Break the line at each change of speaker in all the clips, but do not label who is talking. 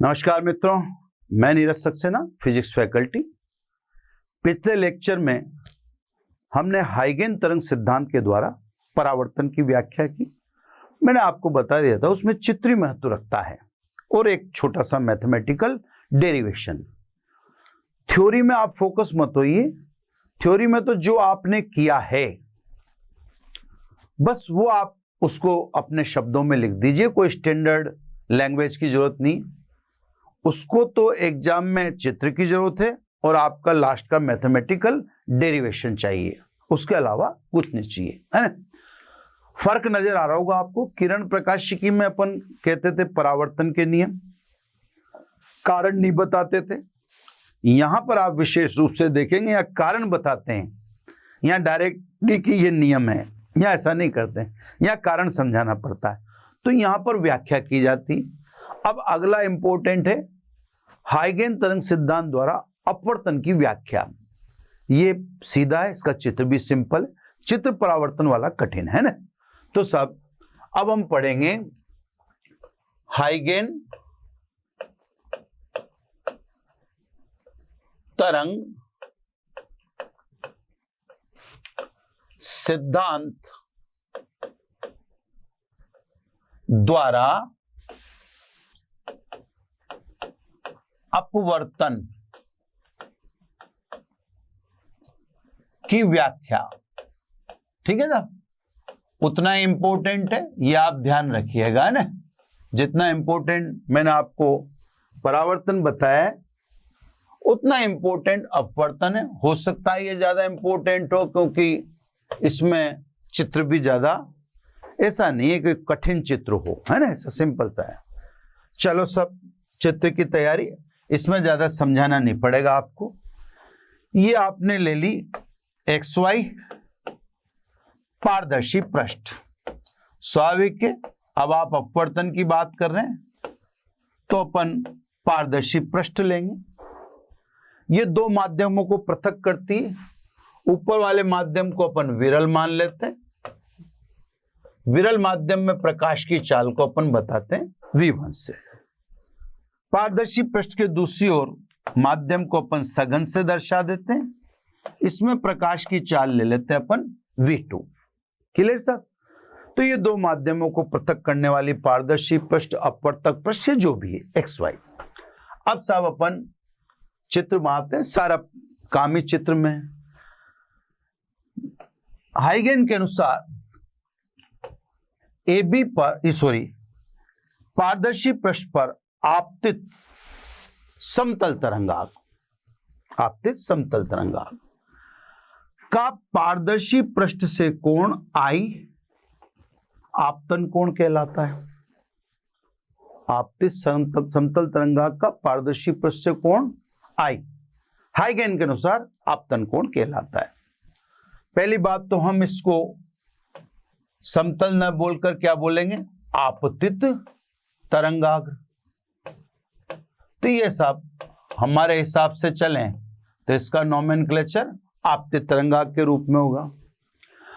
नमस्कार मित्रों, मैं नीरज सक्सेना, फिजिक्स फैकल्टी। पिछले लेक्चर में हमने हाइगेन तरंग सिद्धांत के द्वारा परावर्तन की व्याख्या की। मैंने आपको बता दिया था उसमें चित्रीय महत्व रखता है और एक छोटा सा मैथमेटिकल डेरिवेशन। थ्योरी में आप फोकस मत होइए, थ्योरी में तो जो आपने किया है बस वो आप उसको अपने शब्दों में लिख दीजिए, कोई स्टैंडर्ड लैंग्वेज की जरूरत नहीं। उसको तो एग्जाम में चित्र की जरूरत है और आपका लास्ट का मैथमेटिकल डेरिवेशन चाहिए, उसके अलावा कुछ नहीं चाहिए, है ना। फर्क नजर आ रहा होगा आपको। किरण प्रकाशिकी में अपन कहते थे परावर्तन के नियम, कारण नहीं बताते थे। यहां पर आप विशेष रूप से देखेंगे या कारण बताते हैं, यहाँ डायरेक्टली कि ये नियम है, या ऐसा नहीं करते हैं, या कारण समझाना पड़ता है, तो यहां पर व्याख्या की जाती। अब अगला इंपॉर्टेंट है हाइगेन तरंग सिद्धांत द्वारा अपवर्तन की व्याख्या। ये सीधा है, इसका चित्र भी सिंपल है, चित्र परावर्तन वाला कठिन है ना। तो सब अब हम पढ़ेंगे हाइगेन तरंग सिद्धांत द्वारा अपवर्तन की व्याख्या। ठीक है ना, उतना इंपॉर्टेंट है, ये आप ध्यान रखिएगा ना। जितना इंपॉर्टेंट मैंने आपको परावर्तन बताया है उतना इंपॉर्टेंट अपवर्तन है। हो सकता है ये ज्यादा इंपॉर्टेंट हो क्योंकि इसमें चित्र भी ज्यादा, ऐसा नहीं है कि कठिन चित्र हो, है ना, ऐसा सिंपल सा है। चलो सब चित्र की तैयारी, इसमें ज्यादा समझाना नहीं पड़ेगा आपको। ये आपने ले ली XY पारदर्शी पृष्ठ, स्वाभाविक है। अब आप अपवर्तन की बात कर रहे हैं तो अपन पारदर्शी पृष्ठ लेंगे। ये दो माध्यमों को पृथक करती है। ऊपर वाले माध्यम को अपन विरल मान लेते हैं। विरल माध्यम में प्रकाश की चाल को अपन बताते हैं V1 से। पारदर्शी पृष्ठ के दूसरी ओर माध्यम को अपन सघन से दर्शा देते हैं। इसमें प्रकाश की चाल ले लेते हैं अपन V2। Clear sir? तो ये दो माध्यमों को पृथक करने वाली पारदर्शी पृष्ठ, अपवर्तक पृष्ठ, जो भी है XY। अब साहब अपन चित्र बनाते हैं, सारा काम ही चित्र में है। हाइगेन के अनुसार AB पर पारदर्शी पृष्ठ पर आपतित समतल तरंगाग, आपतित समतल तरंगाग का पारदर्शी पृष्ठ से कोण I आपतन कोण कहलाता है। आपतित समतल तरंगाग का पारदर्शी पृष्ठ से कोण I हाइगेन के अनुसार आपतन कोण कहलाता है। पहली बात तो हम इसको समतल न बोलकर क्या बोलेंगे, आपतित तरंगाग्र। तो ये सब हमारे हिसाब से चलें तो इसका नोमेनक्लेचर आपतित तरंगाग्र के रूप में होगा।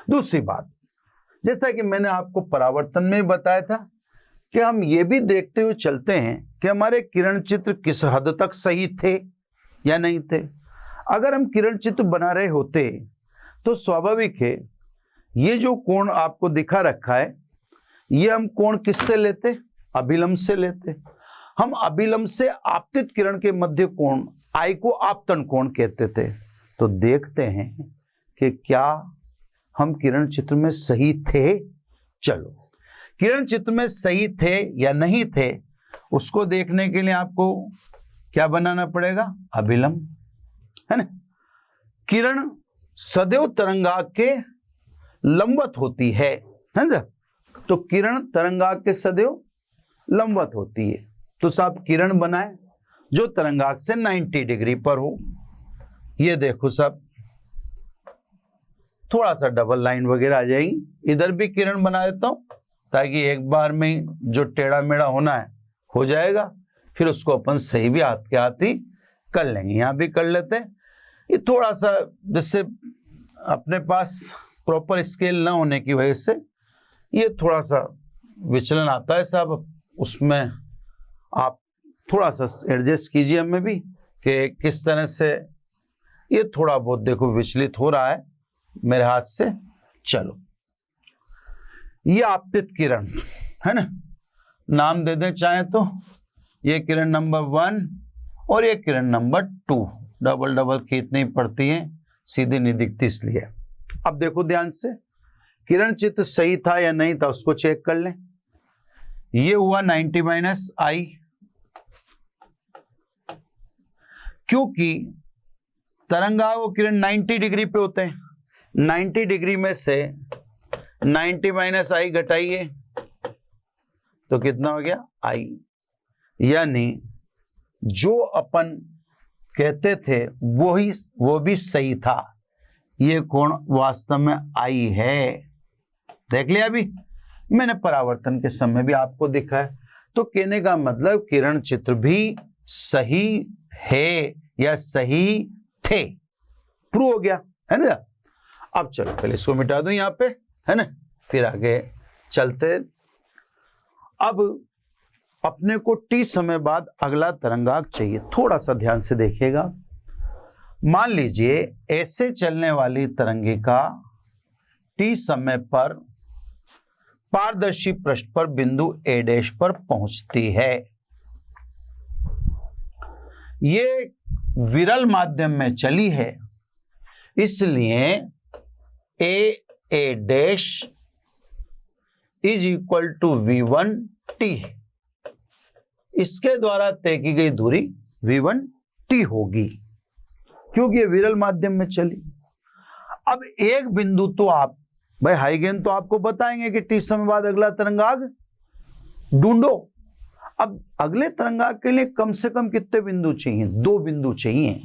दूसरी बात, जैसा कि मैंने आपको परावर्तन में बताया था कि हम ये भी देखते हुए चलते हैं कि हमारे किरण चित्र किस हद तक सही थे या नहीं थे। अगर हम किरण चित्र बना रहे होते तो स्वाभाविक है ये जो कोण आपको दिखा रखा है, ये हम कोण किससे लेते, अभिलंब से लेते। हम अभिलंब से आपतित किरण के मध्य कोण I को आपतन कोण कहते थे। तो देखते हैं कि क्या हम किरण चित्र में सही थे। चलो, किरण चित्र में सही थे या नहीं थे उसको देखने के लिए आपको क्या बनाना पड़ेगा, अभिलंब, है ना। किरण सदैव तरंगाग्र के लंबवत होती है ना। तो किरण तरंगाग्र के सदैव लंबवत होती है। तो साहब किरण बनाए जो तरंगाग्र से 90 डिग्री पर हो। ये देखो सब, थोड़ा सा डबल लाइन वगैरह आ जाएगी। इधर भी किरण बना देता हूं ताकि एक बार में जो टेढ़ा मेढ़ा होना है हो जाएगा, फिर उसको अपन सही भी हाथ के हाथ ही कर लेंगे। यहां भी कर लेते हैं। ये थोड़ा सा जिससे अपने पास प्रॉपर स्केल ना होने की वजह से ये थोड़ा सा विचलन आता है साहब, उसमें आप थोड़ा सा एडजस्ट कीजिए हमें भी कि किस तरह से ये थोड़ा बहुत देखो विचलित हो रहा है मेरे हाथ से। चलो, ये आपतित किरण है ना, नाम दे दें चाहे तो, ये किरण नंबर 1 और ये किरण नंबर 2, डबल डबल खींचनी पड़ती है, सीधी नहीं दिखती इसलिए। अब देखो ध्यान से, किरण चित्र सही था या नहीं था उसको चेक कर लें। ये हुआ 90 माइनस आई, क्योंकि तरंगाव किरण 90 डिग्री पे होते हैं, 90 डिग्री में से 90 माइनस आई घटाइए तो कितना हो गया आई, यानी जो अपन कहते थे वो भी सही था, ये कोण वास्तव में आई है। देख लिया अभी मैंने परावर्तन के समय भी आपको दिखा है। तो कहने का मतलब किरण चित्र भी सही है या सही थे, प्रूव हो गया है ना। अब चलो पहले इसको मिटा दूं यहां पे, है ना, फिर आगे चलते। अब अपने को टी समय बाद अगला तरंगांक चाहिए, थोड़ा सा ध्यान से देखिएगा। मान लीजिए ऐसे चलने वाली तरंगिका टी समय पर पारदर्शी पृष्ठ पर बिंदु ए डैश पर पहुंचती है। ये विरल माध्यम में चली है, इसलिए A dash is equal to V1T, इसके द्वारा तय की गई दूरी V1T होगी, क्योंकि ये विरल माध्यम में चली। अब एक बिंदु तो आप भाई हाइगेन तो आपको बताएंगे कि टी समय बाद अगला तरंगांक ढूंढो। अब अगले तरंगांक के लिए कम से कम कितने बिंदु चाहिए? 2 बिंदु चाहिए।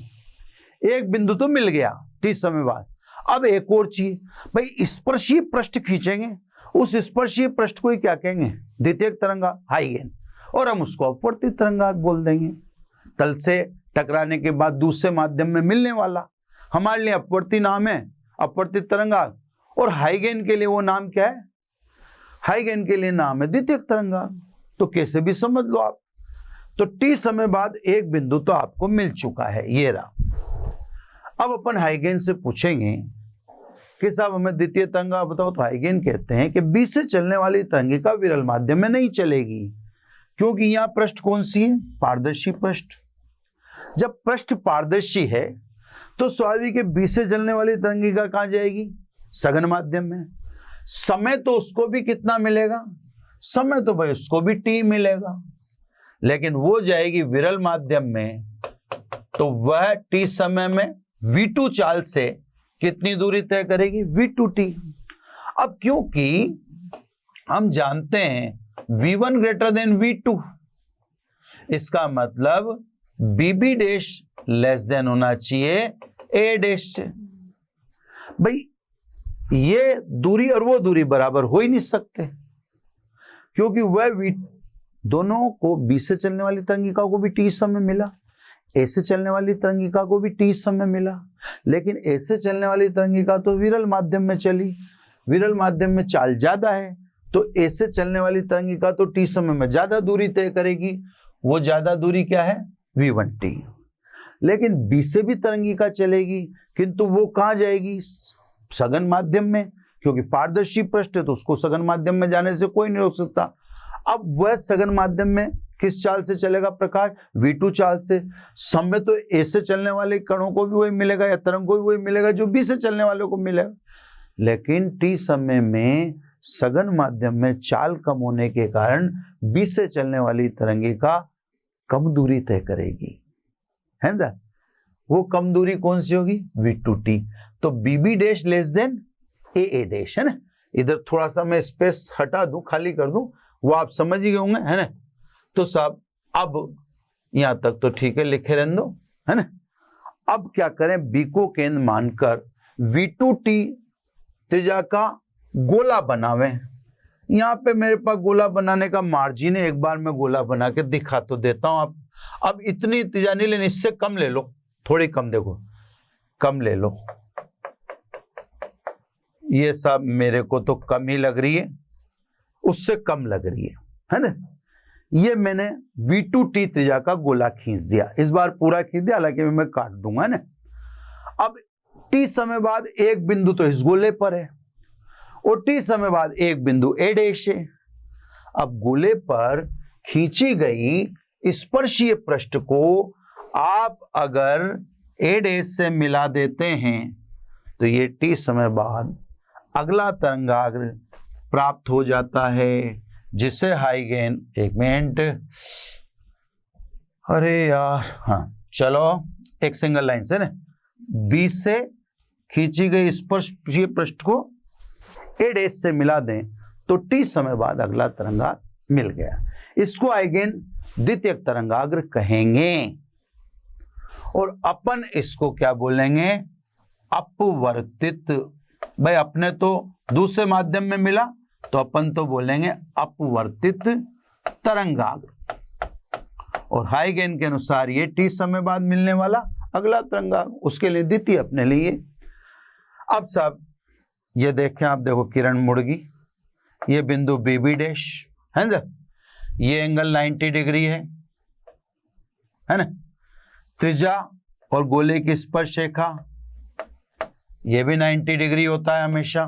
एक बिंदु तो मिल गया टी समय बाद, अब एक और चाहिए। भाई स्पर्शीय पृष्ठ खींचेंगे, उस स्पर्शीय पृष्ठ को ही क्या कहेंगे? द्वितीयक तरंगांक, हाइगेन, और हम उसको अपवर्तित तरंगांक बोल देंगे। तल से टकराने के बाद दूसरे माध्यम में मिलने वाला हमारे लिए अपवर्ती नाम है, अपवर्तित तरंगांक, और हाइगेन के लिए वो नाम क्या है? हाइगेन के लिए नाम है द्वितीयक तरंगांक। तो कैसे भी समझ लो आप। तो टी समय बाद एक बिंदु तो आपको मिल चुका है, ये रहा। अब अपन हाइगेन से पूछेंगे कि साहब हमें द्वितीय तरंगांक बताओ। तो हाइगेन कहते हैं कि बी से चलने वाली तरंगिका विरल माध्यम में नहीं चलेगी, क्योंकि यहां पृष्ठ कौन सी है? पारदर्शी पृष्ठ। जब पृष्ठ पारदर्शी है तो स्वाभाविक है बी से चलने वाली तरंगिका कहां जाएगी? सघन माध्यम में। समय तो उसको भी कितना मिलेगा? समय तो भाई उसको भी टी मिलेगा, लेकिन वो जाएगी विरल माध्यम में, तो वह टी समय में V2 चाल से कितनी दूरी तय करेगी? V2T। अब क्योंकि हम जानते हैं V1 ग्रेटर देन V2, इसका मतलब BB डैश लेस देन होना चाहिए A डैश से। भाई ये दूरी और वो दूरी बराबर हो ही नहीं सकते, क्योंकि वह दोनों को बी से चलने वाली तरंगिका को भी टी समय मिला, ए से चलने वाली तरंगिका को भी टी समय मिला, लेकिन ए से चलने वाली तरंगिका तो विरल माध्यम में चली, विरल माध्यम में चाल ज्यादा है, तो ए से चलने वाली तरंगिका तो टी समय में ज्यादा दूरी तय करेगी। वो ज्यादा दूरी क्या है? V1T। लेकिन बी से भी तरंगिका चलेगी, किंतु वो कहां जाएगी? सघन माध्यम में, क्योंकि पारदर्शी पृष्ठ है तो उसको सघन माध्यम में जाने से कोई नहीं रोक सकता। अब वह सघन माध्यम में किस चाल से चलेगा प्रकाश? V2 चाल से। समय तो ए से चलने वाले कणों को भी वही मिलेगा या तरंग को भी वही मिलेगा जो बी से चलने वालों को मिलेगा, लेकिन टी समय में सघन माध्यम में चाल कम होने के कारण बी से चलने वाली तरंगिका कम दूरी तय करेगी, है ना। वो कम दूरी कौन सी होगी? V2T। तो BB dash less than AA dash, है ना। इधर थोड़ा सा मैं स्पेस हटा दूं, खाली कर दूं, वो आप समझ ही गए होंगे, है ना। तो साहब अब यहां तक तो ठीक है, लिखे रहने दो, है ना। अब क्या करें? B को केंद्र मानकर V2T त्रिज्या का गोला बनावे। यहाँ पे मेरे पास गोला बनाने का मार्जिन है, एक बार मैं गोला बना के दिखा तो देता हूं आप। अब इतनी त्रिज्या नहीं लेनी, इससे कम ले लो, थोड़ी कम, देखो कम ले लो। ये सब मेरे को तो कम ही लग रही है, उससे कम लग रही है ना। ये मैंने V2T त्रिज्या का गोला खींच दिया, इस बार पूरा खींच दिया, हालांकि मैं काट दूंगा ना। अब T समय बाद एक बिंदु तो इस गोले पर है और T समय बाद एक बिंदु A डैश है। अब गोले पर खींची गई स्पर्शीय पृष्ठ को आप अगर A डैश से मिला देते हैं तो ये T समय बाद अगला तरंगाग्र प्राप्त हो जाता है, जिसे हाइगेन, एक मिनट, अरे यार, हाँ चलो, एक सिंगल लाइन से ना B से खींची गई स्पर्शीय पृष्ठ को A डैश से मिला दें तो T समय बाद अगला तरंगाग्र मिल गया। इसको हाइगेन द्वितीयक तरंगाग्र कहेंगे और अपन इसको क्या बोलेंगे, अपवर्तित। भाई अपने तो दूसरे माध्यम में मिला तो अपन तो बोलेंगे अपवर्तित तरंगाग्र, और हाइगेन के अनुसार ये T समय बाद मिलने वाला अगला तरंगाग्र, उसके लिए द्वितीय अपने लिए। अब सब ये देखें आप, देखो किरण मुड़ गई, ये बिंदु BB डैश है ना, ये एंगल 90 डिग्री है ना, त्रिज्या और गोले की स्पर्श रेखा ये भी 90 डिग्री होता है हमेशा,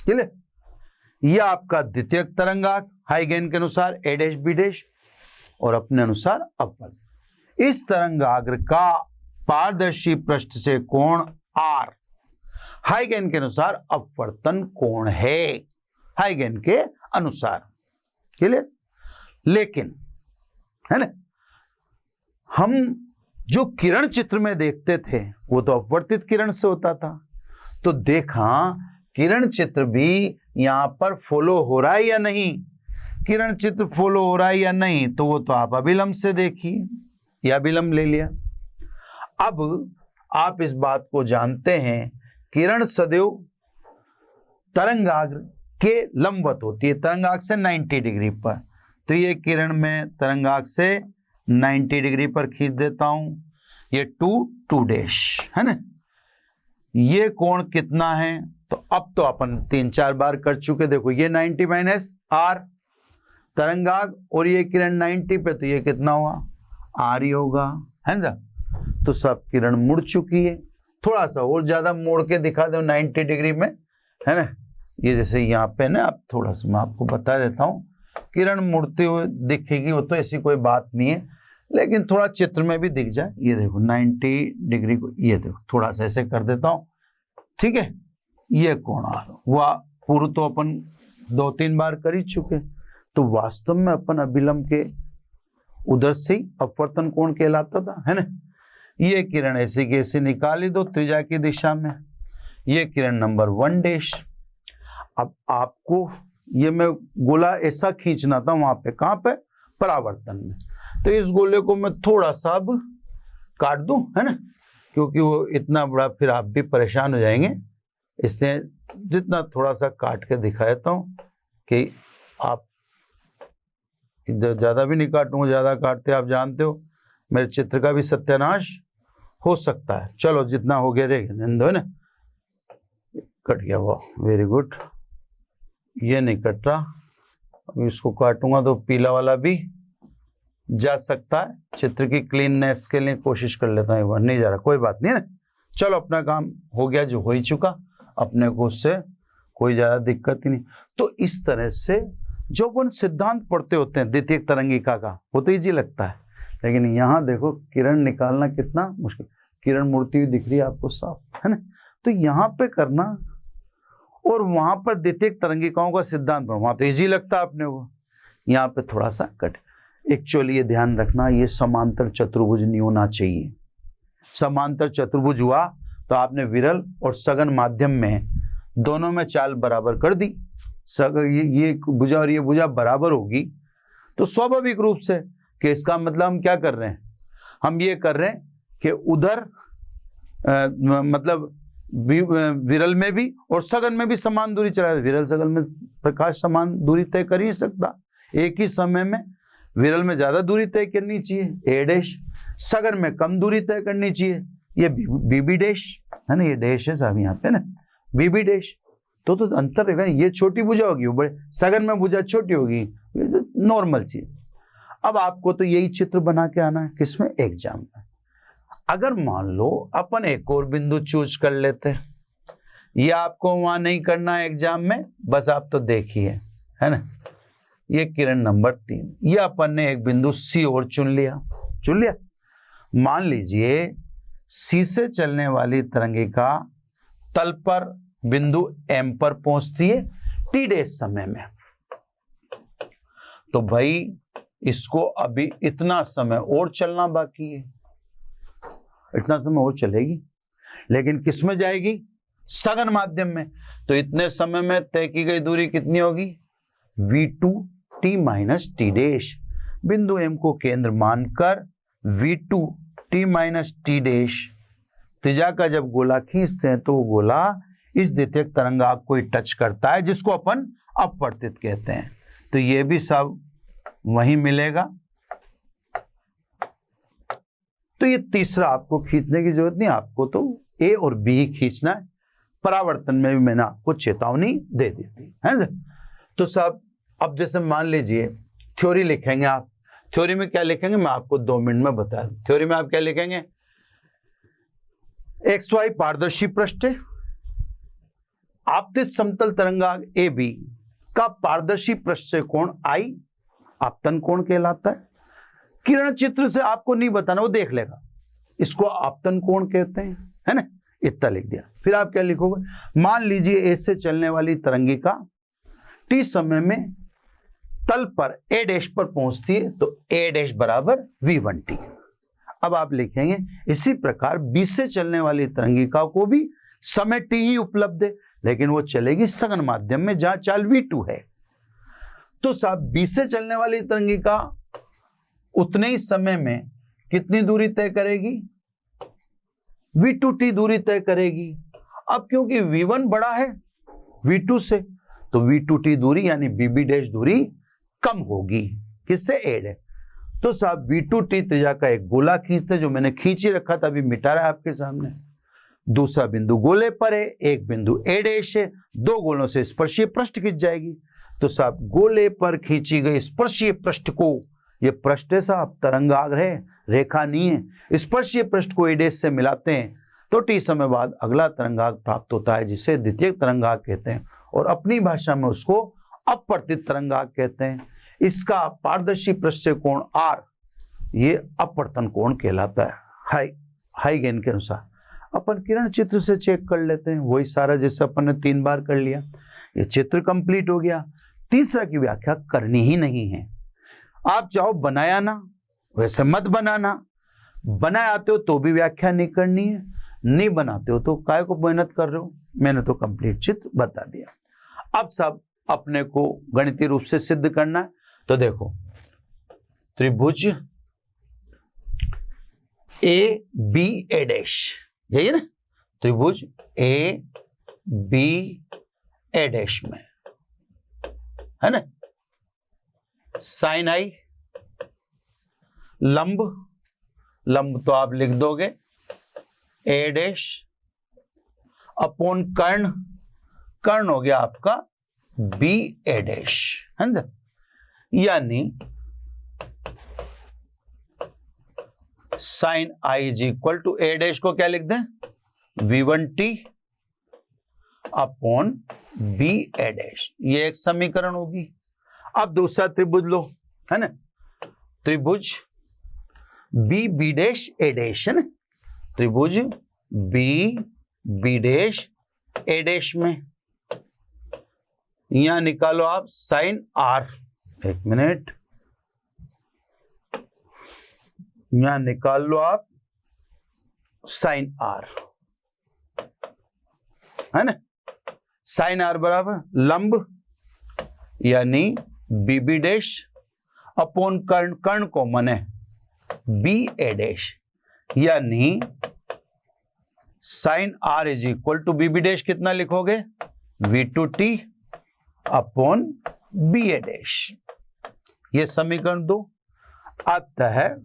क्लियर। यह आपका द्वितीयक तरंगाग्र हाइगेन के अनुसार A डैश B डैश और अपने अनुसार अपवर्त। इस तरंगाग्र का पारदर्शी पृष्ठ से कोण R हाइगेन के अनुसार अपवर्तन कोण है, हाइगेन के अनुसार, क्लियर। लेकिन है ना, हम जो किरण चित्र में देखते थे वो तो अपवर्तित किरण से होता था, तो देखा किरण चित्र भी यहां पर फॉलो हो रहा है या नहीं, किरण चित्र फॉलो हो रहा है या नहीं, तो वो तो आप अभिलंब से देखिए, या अभिलंब ले लिया। अब आप इस बात को जानते हैं, किरण सदैव तरंगाग्र के लंबवत होती है, तरंगाग्र से 90 डिग्री पर, तो ये किरण में तरंगाग्र से 90 डिग्री पर खींच देता हूं, ये 2 डैश है ना, ये कोण कितना है, तो अब तो अपन 3-4 बार कर चुके, देखो ये 90 माइनस R तरंगाग्र और ये किरण 90 पे, तो ये कितना हुआ R ही होगा, है ना। तो सब किरण मुड़ चुकी है, थोड़ा सा और ज्यादा मोड़ के दिखा दो 90 डिग्री में, है ना, ये जैसे यहाँ पे ना, अब थोड़ा सा मैं आपको बता देता हूँ, किरण मुड़ते हुए दिखेगी, वो तो ऐसी कोई बात नहीं है, लेकिन थोड़ा चित्र में भी दिख जाए, ये देखो 90 डिग्री को, ये देखो थोड़ा सा ऐसे कर देता हूँ, ठीक है, ये कोण आ रहा, वह पूर्व तो अपन 2-3 बार कर ही चुके, तो वास्तव में अपन अभिलंब के उधर से ही अपवर्तन कोण कहलाता था, है ना। ये किरण ऐसी की ऐसी निकाली दो त्रिज्या की दिशा में, ये किरण नंबर 1 डैश। अब आपको ये मैं गोला ऐसा खींचना था वहां पे, कहां पे, परावर्तन में, तो इस गोले को मैं थोड़ा सा अब काट दूं, है ना, क्योंकि वो इतना बड़ा फिर आप भी परेशान हो जाएंगे, इससे जितना थोड़ा सा काट के दिखा देता हूं कि आप ज्यादा भी नहीं काटूंगा, ज्यादा काटते आप जानते हो मेरे चित्र का भी सत्यानाश हो सकता है। चलो जितना हो गया रहेगा, है ना, कट गया वो, वेरी गुड, ये नहीं कट रहा, अब इसको काटूंगा तो पीला वाला भी जा सकता है, चित्र की क्लीननेस के लिए कोशिश कर लेता हूँ, एक बार नहीं जा रहा, कोई बात नहीं है ना। चलो अपना काम हो गया जो हो ही चुका, अपने को उससे कोई ज्यादा दिक्कत ही नहीं। तो इस तरह से जो अपन सिद्धांत पढ़ते होते हैं द्वितीयक तरंगिका का, वो तो ईजी लगता है, लेकिन यहाँ देखो किरण निकालना कितना मुश्किल, किरण मुड़ती हुई दिख रही है आपको साफ, है ना, तो यहाँ पे करना और वहां पर द्वितीयक तरंगिकाओं का सिद्धांत पढ़ना, वहां तो ईजी लगता है अपने को, यहाँ पे थोड़ा सा कट। एक्चुअली ये ध्यान रखना, ये समांतर चतुर्भुज नहीं होना चाहिए, समांतर चतुर्भुज हुआ तो आपने विरल और सघन माध्यम में दोनों में चाल बराबर कर दी, ये भुजा और ये भुजा बराबर होगी, तो स्वाभाविक रूप से कि इसका मतलब हम क्या कर रहे हैं, हम ये कर रहे हैं कि उधर मतलब विरल में भी और सघन में भी समान दूरी चला, विरल सघन में प्रकाश समान दूरी तय कर ही सकता, एक ही समय में विरल में ज्यादा दूरी तय करनी चाहिए A डैश, सघन में कम दूरी तय करनी चाहिए, ये BB डैश है ना, ये डैश है साहब यहाँ पे ना, BB डैश, तो अंतर रहेगा, ये छोटी भुजा होगी, वो बड़े सघन में भुजा छोटी होगी, नॉर्मल चीज। अब आपको तो यही चित्र बना के आना है किसमें, एग्जाम में। अगर मान लो अपन एक और बिंदु चूज कर लेते, ये आपको वहां नहीं करना है एग्जाम में, बस आप तो देखिए, है ना। ये किरण नंबर 3, ये अपन ने एक बिंदु सी और चुन लिया। मान लीजिए सी से चलने वाली तरंगिका तल पर बिंदु एम पर पहुंचती है टी डैश समय में, तो भाई इसको अभी इतना समय और चलना बाकी है, इतना समय और चलेगी, लेकिन किस में जाएगी, सघन माध्यम में। तो इतने समय में तय की गई दूरी कितनी होगी, v2t माइनस टी डैश। बिंदु m को केंद्र मानकर v2t माइनस टी डैश त्रिज्या का जब गोला खींचते हैं तो वो गोला इस द्वितीयक तरंगांक को टच करता है, जिसको अपन अपवर्तित कहते हैं। तो ये भी सब वहीं मिलेगा। तो ये तीसरा आपको खींचने की जरूरत नहीं, आपको तो ए और बी ही खींचना है। परावर्तन में भी मैंने आपको चेतावनी दे दी थी, है ना। तो सब अब जैसे मान लीजिए थ्योरी लिखेंगे आप, थ्योरी में क्या लिखेंगे मैं आपको 2 मिनट में बता दूं। थ्योरी में आप क्या लिखेंगे, XY पारदर्शी पृष्ठ, आपतित समतल तरंगांक AB का पारदर्शी पृष्ठ से कोण I आपतन कोण कहलाता है। किरण चित्र से आपको नहीं बताना, वो देख लेगा, इसको आपतन कोण कहते हैं, है ना। इतना लिख दिया। फिर आप क्या लिखोगे, मान लीजिए ए से चलने वाली तरंगिका टी समय में तल पर ए डैश पर पहुंचती है, तो ए डैश बराबर v1t। अब आप लिखेंगे इसी प्रकार बी से चलने वाली तरंगिका को भी समय t ही उपलब्ध है, लेकिन वो चलेगी सघन माध्यम में जहां चाल v2 है। तो साहब बी से चलने वाली तरंगिका उतने ही समय में कितनी दूरी तय करेगी, v2t दूरी तय करेगी। अब क्योंकि v1 बड़ा है v2 से, तो v2t दूरी यानी bb डैश दूरी कम होगी, किससे, a डैश। तो साहब v2t त्रिज्या का एक गोला खींचते, जो मैंने खींच ही रखा था, अभी मिटा रहा है आपके सामने। दूसरा बिंदु गोले पर है, एक बिंदु a डैश है, 2 गोलों से स्पर्शीय पृष्ठ खींच जाएगी। तो साहब गोले पर खींची गई स्पर्शीय पृष्ठ को, ये पृष्ठ है साहब, तरंगाग्र है, रेखा नहीं है, स्पर्शीय पृष्ठ को a डैश से मिलाते हैं तो t समय बाद अगला तरंगाग्र प्राप्त होता है, जिसे द्वितीयक तरंगाग्र कहते हैं, और अपनी भाषा में उसको अपवर्तित तरंगाग्र कहते हैं। इसका पारदर्शी पृष्ठ से कोण r, ये अपवर्तन कोण कहलाता है। हाइगेन के अनुसार अपन किरण चित्र से चेक कर लेते हैं, वही सारा जैसे अपन ने 3 बार कर लिया। ये चित्र कंप्लीट हो गया। तीसरा की व्याख्या करनी ही नहीं है। आप चाहो बनाया ना, वैसे मत बनाना, बनाए आते हो तो भी व्याख्या नहीं करनी है, नहीं बनाते हो तो काय को मेहनत कर रहे हो। मैंने तो कंप्लीट चित्र बता दिया। अब सब अपने को गणितीय रूप से सिद्ध करना है। तो देखो, त्रिभुज ए बी ए डैश, यही है ना, त्रिभुज ए बी ए डैश में, है ना, साइन आई, लंब, लंब तो आप लिख दोगे ए डैश अपॉन कर्ण, कर्ण हो गया आपका बी ए डैश, है ना। यानी sine I is equal to A dash को क्या लिख दें, v1t upon B A dash, ये एक समीकरण होगी। अब दूसरा त्रिभुज लो, है ना, त्रिभुज बी बी डैश ए डैश, है ना, त्रिभुज बी बी डैश ए डैश में यहां निकालो आप साइन आर, एक मिनट, यहां निकाल लो आप साइन आर, है ना। साइन आर बराबर लंब यानी बीबी डैश अपॉन कर्ण, कर्ण को मने बी ए डैश, यानी sine R is equal to B B dash कितना लिखोगे, v2t upon B A dash. ये समीकरण 2। अतः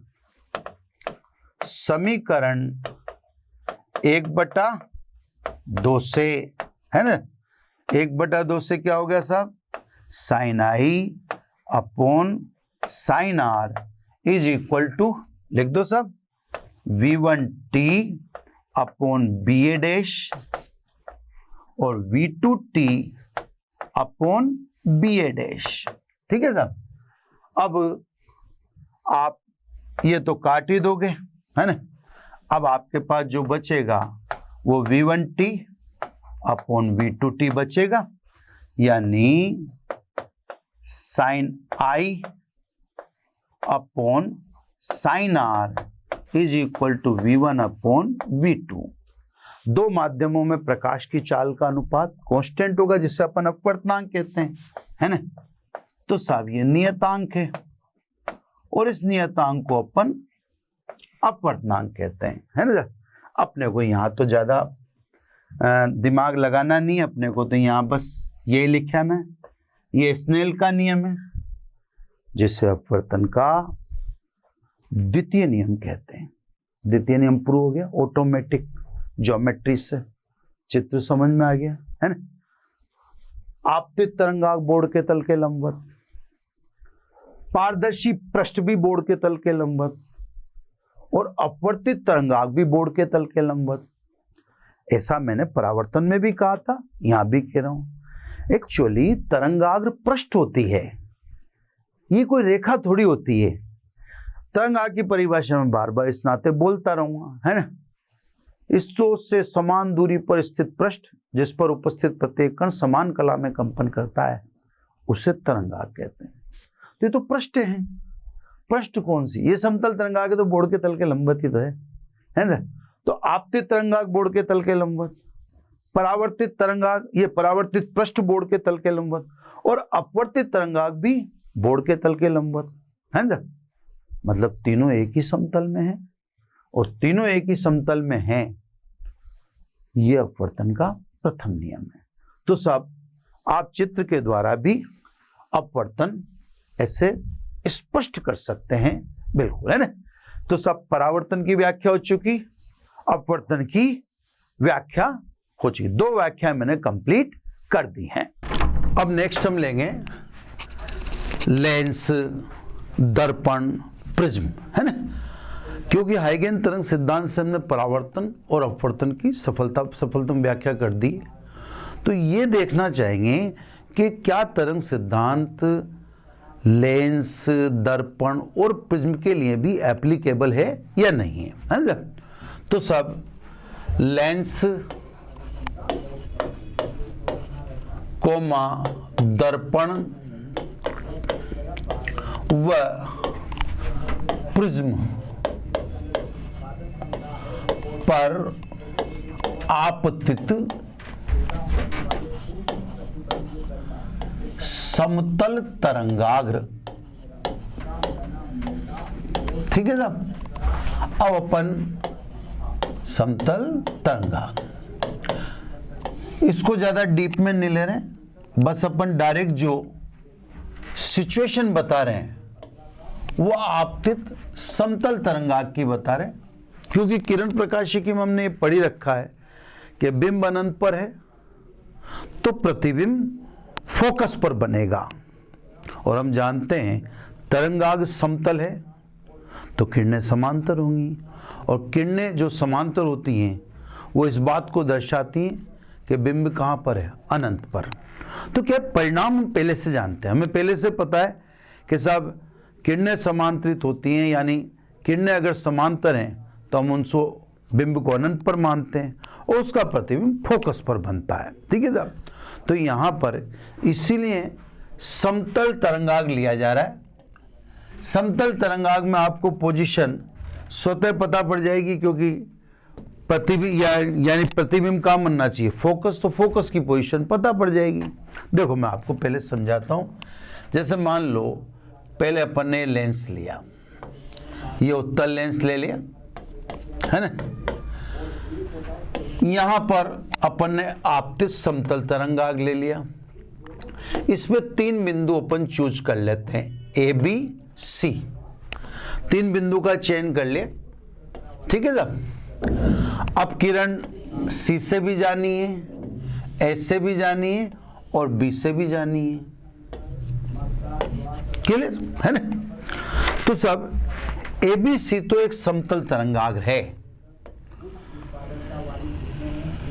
समीकरण 1/2 से, है ना, 1/2 से क्या हो गया साहब, sine I upon sine R is equal to, लिख दो सब, V1t अपॉन BA डैश और V2t अपॉन BA डैश। ठीक है साहब। अब आप ये तो काट ही दोगे, है ना। अब आपके पास जो बचेगा वो V1t अपॉन V2t बचेगा, यानी sine I upon sine R is equal to V1 upon V2। दो माध्यमों में प्रकाश की चाल का अनुपात कांस्टेंट होगा, जिसे अपन अपवर्तनांक कहते हैं, है ना। तो साहब ये नियतांक है और इस नियतांक को अपन अपवर्तनांक कहते हैं, है ना। अपने को यहाँ तो ज्यादा दिमाग लगाना नहीं, अपने को तो यहाँ बस ये लिखना है, ये स्नेल का नियम है जिसे अपवर्तन का द्वितीय नियम कहते हैं। द्वितीय नियम प्रूव हो गया, ऑटोमेटिक ज्योमेट्री से चित्र समझ में आ गया, है ना। आपतित तरंगाग बोर्ड के तल के लंबवत, पारदर्शी पृष्ठ भी बोर्ड के तल के लंबवत और अपवर्तित तरंगाग भी बोर्ड के तल के लंबवत। ऐसा मैंने परावर्तन में भी कहा था, यहां भी कह रहा हूं। एक्चुअली तरंगाग्र पृष्ठ होती है, ये कोई रेखा थोड़ी होती है। तरंगाग्र की परिभाषा में बार बार इस नाते बोलता रहूंगा, है ना। इस सोच से समान दूरी पर स्थित पृष्ठ जिस पर उपस्थित प्रत्येक कण समान कला में कंपन करता है उसे तरंगाग्र कहते हैं। तो ये तो पृष्ठ है। पृष्ठ कौन सी? ये समतल तरंगाग्र तो बोर्ड के तल के लंबवत ही तो है ना। तो आपतित तरंगाग्र बोर्ड के तल के लंबवत, परावर्तित तरंगाग्र, ये परावर्तित पृष्ठ बोर्ड के तल के लंबवत और अपवर्तित तरंगाग्र भी बोर्ड के तल के लंबवत, है ना। मतलब तीनों एक ही समतल में है और तीनों एक ही समतल में हैं। ये अपवर्तन का प्रथम नियम है। तो सब आप चित्र के द्वारा भी अपवर्तन ऐसे स्पष्ट कर सकते हैं, बिल्कुल, है ना। तो सब परावर्तन की व्याख्या हो चुकी, अपवर्तन की व्याख्या हो चुकी। दो व्याख्या मैंने कंप्लीट कर दी हैं। अब नेक्स्ट हम लेंगे लेंस, दर्पण, प्रिज्म, है ना। क्योंकि हाइगेन तरंग सिद्धांत से हमने परावर्तन और अपवर्तन की सफलतम व्याख्या कर दी, तो ये देखना चाहेंगे कि क्या तरंग सिद्धांत लेंस, दर्पण और प्रिज्म के लिए भी एप्लीकेबल है या नहीं है ना। तो सब लेंस, कोमा, दर्पण व प्रिज्म पर आपतित समतल तरंगाग्र, ठीक है साहब। अब अपन समतल तरंगाग्र, इसको ज्यादा डीप में नहीं ले रहे, बस अपन डायरेक्ट जो सिचुएशन बता रहे हैं वो आपतित समतल तरंगाग्र की बता रहे हैं। क्योंकि किरण प्रकाशिकी में हमने पढ़ी रखा है कि बिंब अनंत पर है तो प्रतिबिंब फोकस पर बनेगा, और हम जानते हैं तरंगाग्र समतल है तो किरणें समांतर होंगी, और किरणें जो समांतर होती हैं वो इस बात को दर्शाती हैं कि बिंब कहाँ पर है, अनंत पर। तो क्या परिणाम हम पहले से जानते हैं, हमें पहले से पता है कि साहब किरणें समांतरित होती हैं, यानी किरणें अगर समांतर हैं तो हम उनको बिंब को अनंत पर मानते हैं और उसका प्रतिबिंब फोकस पर बनता है, ठीक है साहब। तो यहाँ पर इसीलिए समतल तरंगाग्र लिया जा रहा है। समतल तरंगाग्र में आपको पोजीशन स्वतः पता पड़ जाएगी, क्योंकि प्रतिबिंब यानी प्रतिबिंब कहाँ बनना चाहिए, फोकस, तो फोकस की पोजीशन पता पड़ जाएगी। देखो मैं आपको पहले समझाता हूँ। जैसे मान लो पहले अपन ने लेंस लिया, ये उत्तल लेंस ले लिया, है ना। यहां पर अपन ने आपतित समतल तरंगाग्र ले लिया। इसमें तीन बिंदु अपन चूज कर लेते हैं, ए, बी, सी। तीन बिंदु का चयन कर लिया, ठीक है साहब। अब किरण सी से भी जानी है, एस से भी जानी है और बी से भी जानी है, क्लियर है ना। तो सब ABC तो एक समतल तरंगाग्र है।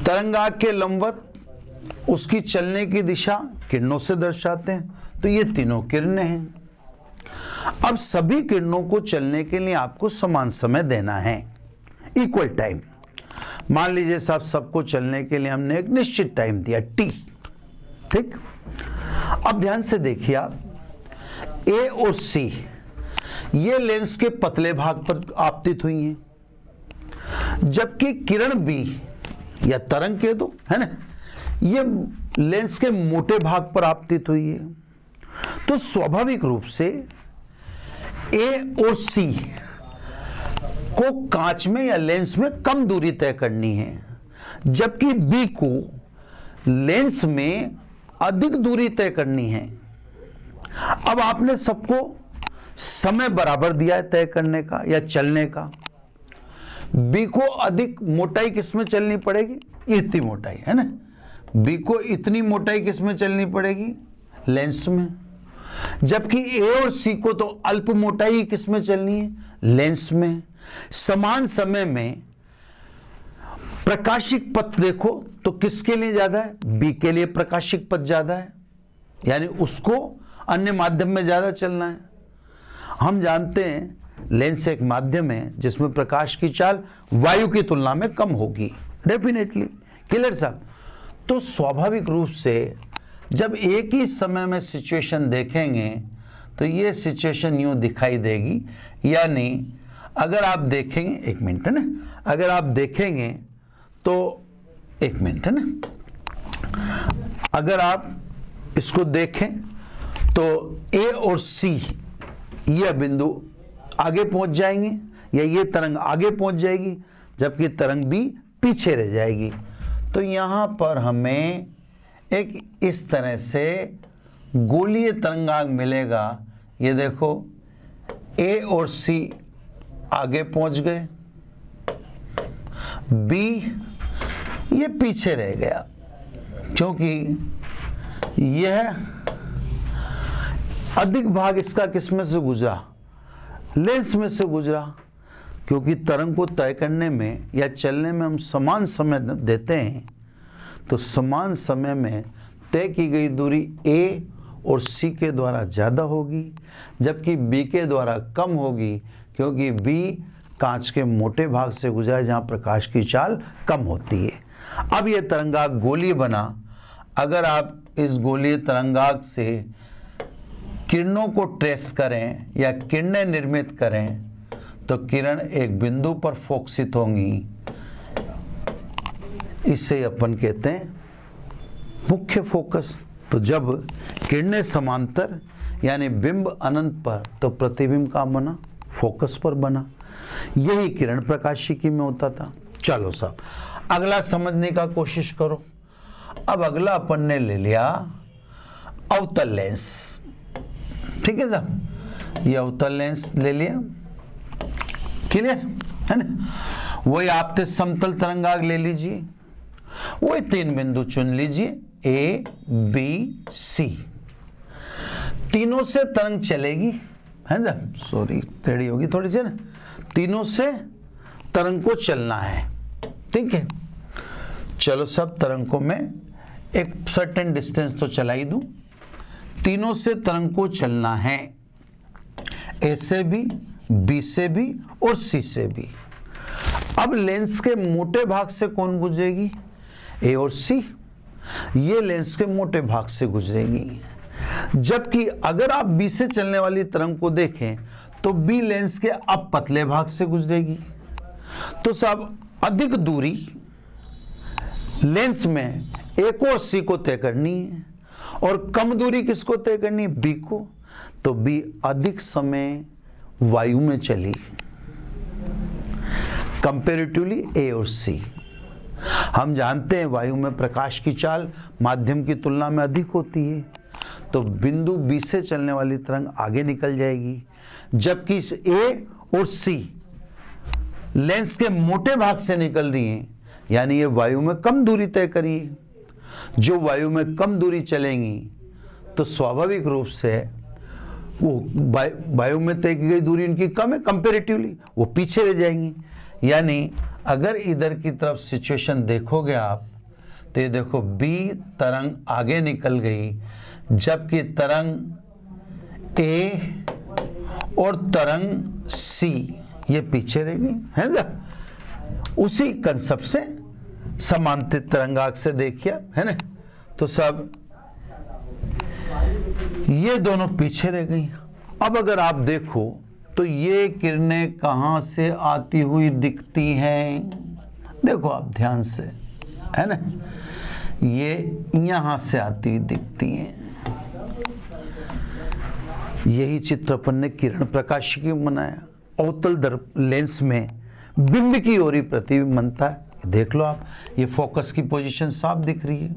तरंगाग्र के लंबवत उसकी चलने की दिशा किरणों से दर्शाते हैं। तो ये तीनों किरणें हैं। अब सभी किरणों को चलने के लिए आपको समान समय देना है, इक्वल टाइम। मान लीजिए साहब सबको चलने के लिए हमने एक निश्चित टाइम दिया T, ठीक। अब ध्यान से देखिए आप, A और C ये लेंस के पतले भाग पर आपतित हुई हैं, जबकि किरण B या तरंग कह दो, है ना, ये लेंस के मोटे भाग पर आपतित हुई है। तो स्वाभाविक रूप से A और C को कांच में या लेंस में कम दूरी तय करनी है, जबकि B को लेंस में अधिक दूरी तय करनी है। अब आपने सबको समय बराबर दिया है तय करने का या चलने का। B को अधिक मोटाई किसमें चलनी पड़ेगी? इतनी मोटाई, है ना। B को इतनी मोटाई किसमें चलनी पड़ेगी? लेंस में। जबकि A और C को तो अल्प मोटाई किसमें चलनी है? लेंस में। समान समय में प्रकाशिक पथ देखो तो किसके लिए ज्यादा है? B के लिए प्रकाशिक पथ ज्यादा है, यानी उसको अन्य माध्यम में ज्यादा चलना है। हम जानते हैं लेंस एक माध्यम है जिसमें प्रकाश की चाल वायु की तुलना में कम होगी, डेफिनेटली। क्लियर साहब? तो स्वाभाविक रूप से जब एक ही समय में सिचुएशन देखेंगे तो ये सिचुएशन यूं दिखाई देगी, यानी अगर आप देखेंगे, एक मिनट, है ना, अगर आप देखेंगे तो एक मिनट, है ना, अगर आप इसको देखें तो A और C ये बिंदु आगे पहुंच जाएंगे या ये तरंग आगे पहुंच जाएगी, जबकि तरंग B पीछे रह जाएगी। तो यहां पर हमें एक इस तरह से गोलीय तरंगाग्र मिलेगा। ये देखो A और C आगे पहुंच गए, B ये पीछे रह गया, क्योंकि यह अधिक भाग इसका किसमें से गुजरा? लेंस में से गुजरा। क्योंकि तरंग को तय करने में या चलने में हम समान समय देते हैं, तो समान समय में तय की गई दूरी A और C के द्वारा ज़्यादा होगी, जबकि B के द्वारा कम होगी, क्योंकि B कांच के मोटे भाग से गुजरा है जहाँ प्रकाश की चाल कम होती है। अब ये तरंगाग्र गोलीय बना। अगर आप इस गोलीय तरंगाग्र से किरणों को ट्रेस करें या किरणें निर्मित करें तो किरण एक बिंदु पर फोकसित होंगी। इसे अपन कहते हैं मुख्य फोकस। तो जब किरणें समांतर यानी बिंब अनंत पर, तो प्रतिबिंब का बना? फोकस पर बना। यही किरण प्रकाशिकी में होता था। चलो साहब, अगला समझने का कोशिश करो। अब अगला अपन ने ले लिया अवतल लेंस, ठीक है साहब, ये अवतल लेंस ले लिया। क्लियर है ना? वही आपने समतल तरंगाग्र ले लीजिए, वही तीन बिंदु चुन लीजिए A, B, C। तीनों से तरंग चलेगी, है ना, सॉरी टेढ़ी होगी थोड़ी सी ना, तीनों से तरंग को चलना है, ठीक है। चलो सब तरंग को मैं एक सर्टेन डिस्टेंस तो चला ही दूं। तीनों से तरंग को चलना है, A से भी, B से भी और C से भी। अब लेंस के मोटे भाग से कौन गुजरेगी? A और C। ये लेंस के मोटे भाग से गुजरेगी, जबकि अगर आप B से चलने वाली तरंग को देखें तो B लेंस के अब पतले भाग से गुजरेगी। तो साहब अधिक दूरी लेंस में A को और C को तय करनी है, और कम दूरी किसको तय करनी है? B को। तो B अधिक समय वायु में चली कंपेरेटिवली A और C। हम जानते हैं वायु में प्रकाश की चाल माध्यम की तुलना में अधिक होती है, तो बिंदु B से चलने वाली तरंग आगे निकल जाएगी, जबकि इस A और C लेंस के मोटे भाग से निकल रही हैं, यानी ये वायु में कम दूरी तय करिए। जो वायु में कम दूरी चलेंगी तो स्वाभाविक रूप से वो वायु में तय की गई दूरी उनकी कम है कंपेरेटिवली, वो पीछे रह जाएंगी। यानी अगर इधर की तरफ सिचुएशन देखोगे आप तो ये देखो बी तरंग आगे निकल गई, जबकि तरंग ए और तरंग सी ये पीछे रह गई, है ना। उसी कंसेप्ट से समांतर तरंगाग्र से देखिए, है ना। तो सब ये दोनों पीछे रह गई। अब अगर आप देखो तो ये किरणें कहां से आती हुई दिखती हैं, देखो आप ध्यान से, है ना। ये यहां से आती हुई दिखती हैं। यही चित्र अपन ने किरण प्रकाशिकी में बनाया। अवतल दर्पण लेंस में बिंब की ओर ही प्रतिबिंब बनता है। देख लो आप, ये फोकस की पोजीशन साफ दिख रही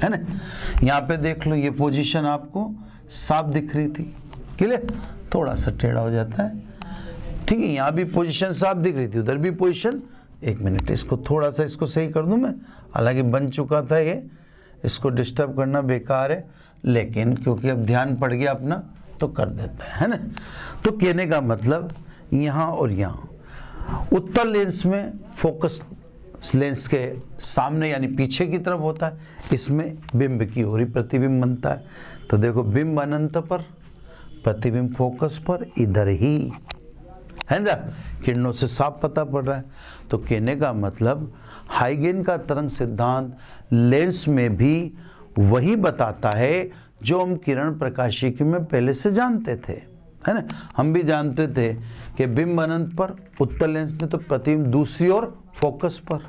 है ना। यहाँ पे देख लो, ये पोजीशन आपको साफ दिख रही थी, क्लियर। थोड़ा सा टेढ़ा हो जाता है, ठीक है। यहाँ भी पोजीशन साफ दिख रही थी, उधर भी पोजीशन। एक मिनट, इसको थोड़ा सा इसको सही कर दूं मैं, हालांकि बन चुका था ये, इसको डिस्टर्ब करना बेकार है, लेकिन क्योंकि अब ध्यान पड़ गया अपना तो कर देते हैं, है ना। तो कहने का मतलब यहाँ और यहाँ उत्तल लेंस में फोकस लेंस के सामने यानी पीछे की तरफ होता है, इसमें बिंब की ओर ही प्रतिबिंब बनता है। तो देखो बिंब अनंत पर, प्रतिबिंब फोकस पर, इधर ही, है ना। किरणों से साफ पता पड़ रहा है। तो कहने का मतलब हाइगेन का तरंग सिद्धांत लेंस में भी वही बताता है जो हम किरण प्रकाशिकी में पहले से जानते थे, है ना। हम भी जानते थे कि बिंब अनंत पर, उत्तल लेंस में तो प्रतिबिंब दूसरी ओर फोकस पर।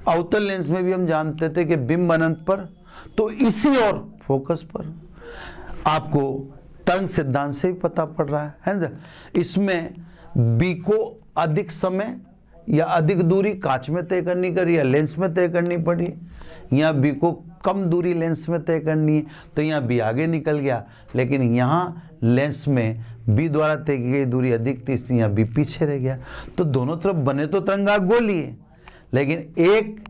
अवतल लेंस में भी हम जानते थे कि बिंब अनंत पर तो इसी ओर फोकस पर। आपको तरंग सिद्धांत से भी पता पड़ रहा है ना। इसमें बी को अधिक समय या अधिक दूरी कांच में तय करनी करी या लेंस में तय करनी पड़ी, यहाँ बी को कम दूरी लेंस में तय करनी है, तो यहाँ बी आगे निकल गया। लेकिन यहाँ लेंस में बी द्वारा तय की गई दूरी अधिक थी, इसलिए यहाँ बी पीछे रह गया। तो दोनों तरफ बने तो तरंगाग्र गोल ही है, लेकिन एक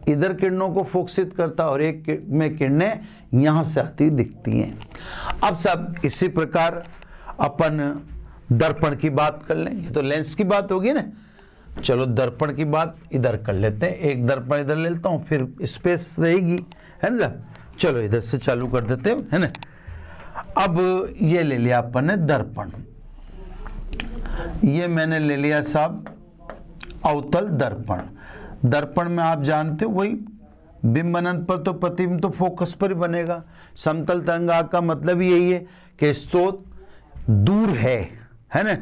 इधर किरणों को फोकसित करता और एक में किरणें यहाँ से आती दिखती हैं। अब सब इसी प्रकार अपन दर्पण की बात कर लें, ये तो लेंस की बात होगी ना। चलो दर्पण की बात इधर कर लेते हैं, एक दर्पण इधर ले लेता हूँ, फिर स्पेस रहेगी, है ना। चलो इधर से चालू कर देते हैं, है ना। अब ये ले लिया अपन ने दर्पण, ये मैंने ले लिया साहब अवतल दर्पण। दर्पण में आप जानते हो वही बिंब अनंत पर तो प्रतिबिंब तो फोकस पर ही बनेगा। समतल तरंगाग्र का मतलब यही है कि स्रोत दूर है ना,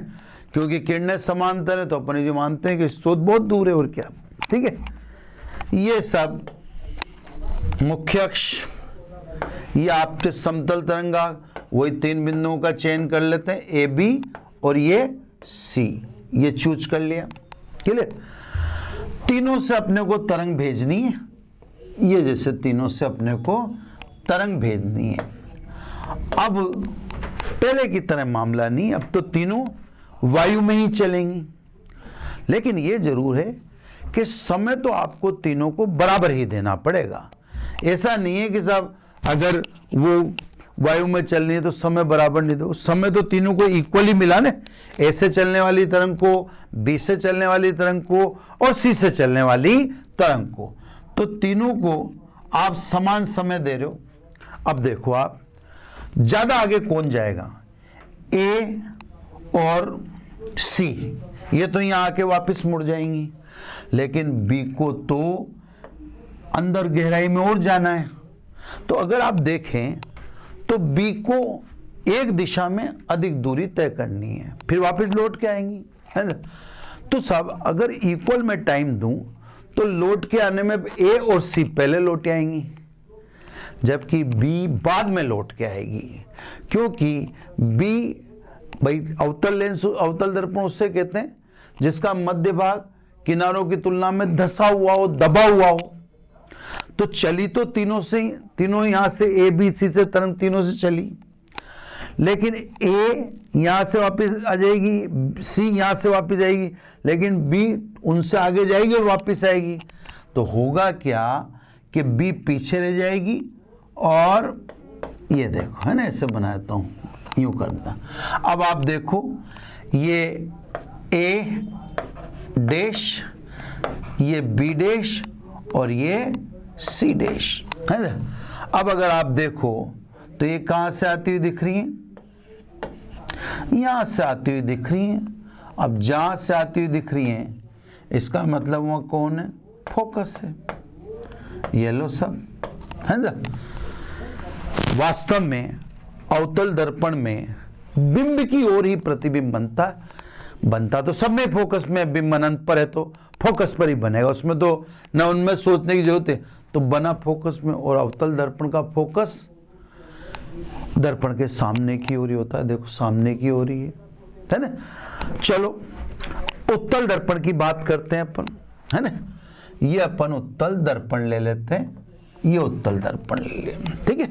क्योंकि किरणें समांतर है तो अपन जो मानते हैं कि स्रोत बहुत दूर है, और क्या, ठीक है। ये सब मुख्य अक्ष, ये आपके समतल तरंगाग्र, वही तीन बिंदुओं का चयन कर लेते हैं, ए बी और ये सी, ये चूज कर लिया, क्लियर। तीनों से अपने को तरंग भेजनी है, ये जैसे तीनों से अपने को तरंग भेजनी है। अब पहले की तरह मामला नहीं, अब तो तीनों वायु में ही चलेंगी, लेकिन ये जरूर है कि समय तो आपको तीनों को बराबर ही देना पड़ेगा। ऐसा नहीं है कि साहब अगर वो वायु में चलनी है तो समय बराबर नहीं दो, समय तो तीनों को इक्वली मिला ना। ए से चलने वाली तरंग को, बी से चलने वाली तरंग को और सी से चलने वाली तरंग को, तो तीनों को आप समान समय दे रहे हो। अब देखो आप ज्यादा आगे कौन जाएगा, ए और सी, ये तो यहां आके वापस मुड़ जाएंगी, लेकिन बी को तो अंदर गहराई में और जाना है। तो अगर आप देखें तो बी को एक दिशा में अधिक दूरी तय करनी है, फिर वापस लौट के आएंगी, है ना। तो सब अगर इक्वल में टाइम दूं तो लौट के आने में ए और सी पहले लौट आएंगी, जबकि बी बाद में लौट के आएगी, क्योंकि बी भाई अवतल लेंस, अवतल दर्पण उससे कहते हैं जिसका मध्य भाग किनारों की तुलना में धंसा हुआ हो, दबा हुआ हो। तो चली तो तीनों से, तीनों यहां से ए बी सी से तरंग तीनों से चली, लेकिन ए यहां से वापस आ जाएगी, सी यहां से वापस आएगी, लेकिन बी उनसे आगे जाएगी और वापस आएगी। तो होगा क्या कि बी पीछे रह जाएगी, और ये देखो, है ना, ऐसे बनाता हूं, यूं करना। अब आप देखो ये ए डैश, ये बी डैश और ये सी डैश है ना। अब अगर आप देखो तो ये कहां से आती हुई दिख रही है, यहां से आती हुई दिख रही है। अब जहां से आती हुई दिख रही है इसका मतलब वह कौन है, फोकस है। ये लो सब है ना। वास्तव में अवतल दर्पण में बिंब की ओर ही प्रतिबिंब बनता तो सब में फोकस में, बिंब अनंत पर है तो फोकस पर ही बनेगा, उसमें तो न उनमें सोचने की जरूरत है, तो बना फोकस में। और अवतल दर्पण का फोकस दर्पण के सामने की ओर ही होता है, देखो सामने की ओर ही है ना। चलो उत्तल दर्पण की बात करते हैं अपन, है ना। ये अपन उत्तल दर्पण ले लेते हैं, ये उत्तल दर्पण ले लें, ठीक है।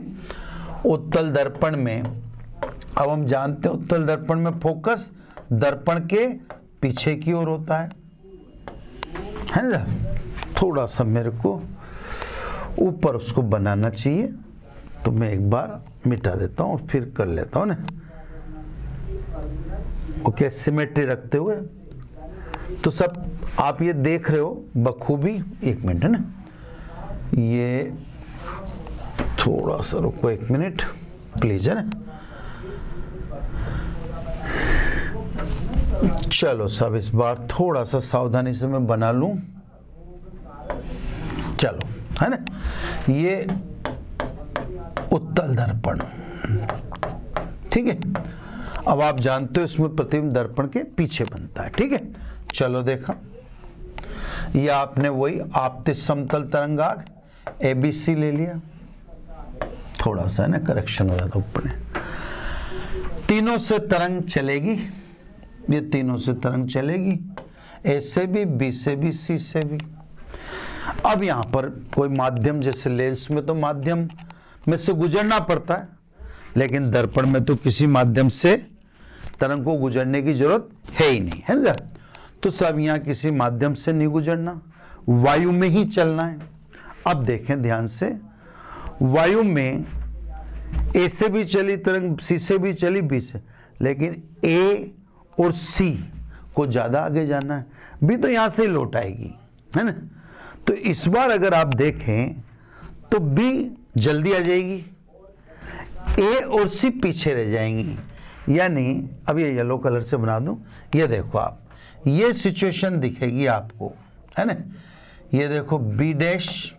उत्तल दर्पण में अब हम जानते हैं उत्तल दर्पण में फोकस दर्पण के पीछे की ओर होता है ना। थोड़ा सा मेरे को ऊपर उसको बनाना चाहिए, तो मैं एक बार मिटा देता हूँ और फिर कर लेता हूँ ना। ओके, सिमेट्री रखते हुए तो सब आप ये देख रहे हो बखूबी। एक मिनट है ना, ये थोड़ा सा रुको, एक मिनट प्लीज, है ना। चलो सब इस बार थोड़ा सा सावधानी से मैं बना लूं, चलो है ना। ये उत्तल दर्पण, ठीक है। अब आप जानते हो इसमें प्रतिबिंब दर्पण के पीछे बनता है, ठीक है। चलो देखा, ये आपने वही आपतित समतल तरंगाग ABC ले लिया, थोड़ा सा है ना करेक्शन हो जाता ऊपर ने। तीनों से तरंग चलेगी, ये तीनों से तरंग चलेगी, A से भी, B से भी, C से भी। अब यहां पर कोई माध्यम, जैसे लेंस में तो माध्यम में से गुजरना पड़ता है, लेकिन दर्पण में तो किसी माध्यम से तरंग को गुजरने की जरूरत है ही नहीं, है ना। तो सब यहां किसी माध्यम से नहीं गुजरना, वायु में ही चलना है। अब देखें ध्यान से, वायु में A से भी चली तरंग, C से भी चली, B से, लेकिन A और C को ज्यादा आगे जाना है, B तो यहां से ही लौट आएगी, है ना। तो इस बार अगर आप देखें तो B जल्दी आ जाएगी, A और C पीछे रह जाएंगी। यानी अब ये येलो कलर से बना दूं, ये देखो आप, ये सिचुएशन दिखेगी आपको, है ना। ये देखो B डैश,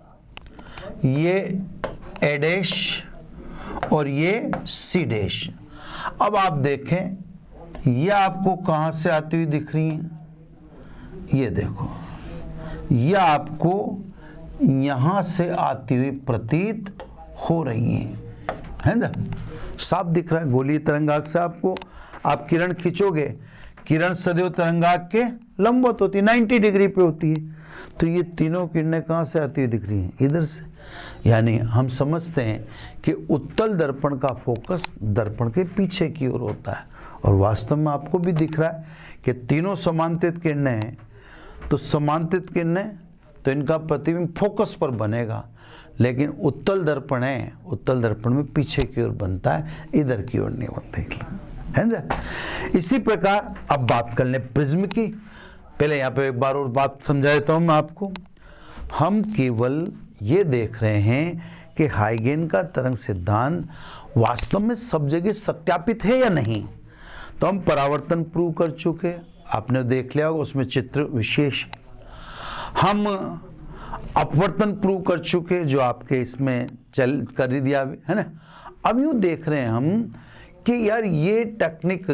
ये A डैश और ये C डैश। अब आप देखें ये आपको कहां से आती हुई दिख रही है, ये देखो ये आपको यहां से आती हुई प्रतीत हो रही है ना। साफ दिख रहा है, गोलीय तरंगाग से आपको, आप किरण खींचोगे, किरण सदैव तरंगाग के लंबवत होती है, 90 डिग्री पे होती है। तो ये तीनों किरणें कहां से आती हुई दिख रही हैं, इधर से। यानी हम समझते हैं कि उत्तल दर्पण का फोकस दर्पण के पीछे की ओर होता है, और वास्तव में आपको भी दिख रहा है कि तीनों समांतरित किरणें हैं। तो समांतरित किरणें तो इनका प्रतिबिंब फोकस पर बनेगा, लेकिन उत्तल दर्पण है, उत्तल दर्पण में पीछे की ओर बनता है, इधर की ओर नहीं बनता, है ना। इसी प्रकार अब बात कर लें प्रिज्म की। पहले यहाँ पे एक बार और बात समझा देता हूँ मैं आपको। हम केवल ये देख रहे हैं कि हाइगेन का तरंग सिद्धांत वास्तव में सब जगह सत्यापित है या नहीं। तो हम परावर्तन प्रूव कर चुके, आपने देख लिया होगा, उसमें चित्र विशेष है। हम अपवर्तन प्रूव कर चुके, जो आपके इसमें चल कर ही दिया है ना। अब यूं देख रहे हैं हम कि यार ये टेक्निक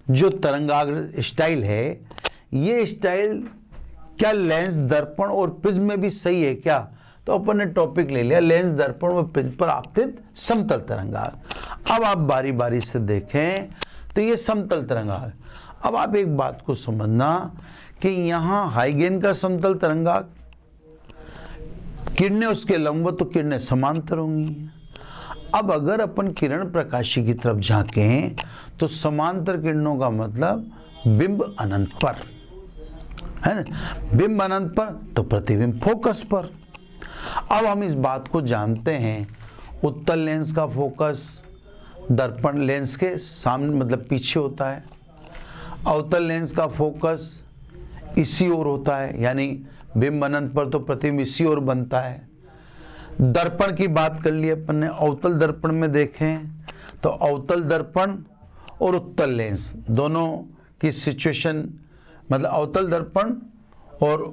जो तरंगाग्र स्टाइल है, ये स्टाइल क्या लेंस दर्पण और प्रिज्म में भी सही है क्या। तो अपन ने टॉपिक ले लिया लेंस दर्पण और प्रिज्म पर आपतित समतल तरंगाग्र। अब आप बारी बारी से देखें तो ये समतल तरंगाग्र। अब आप एक बात को समझना कि यहां हाइगेन का समतल तरंगाग्र, किरणें उसके लंबवत तो किरणें समांतर होंगी। अब अगर अपन किरण प्रकाशी की तरफ झांकें तो समांतर किरणों का मतलब बिंब अनंत पर, है ना। बिंब अनंत पर तो प्रतिबिंब फोकस पर। अब हम इस बात को जानते हैं, उत्तल लेंस का फोकस दर्पण लेंस के सामने मतलब पीछे होता है। अवतल लेंस का फोकस इसी ओर होता है, यानी बिंब अनंत पर तो प्रतिबिंब इसी ओर बनता है। दर्पण की बात कर ली अपन ने। अवतल दर्पण में देखें तो अवतल दर्पण और उत्तल लेंस दोनों की सिचुएशन, मतलब अवतल दर्पण और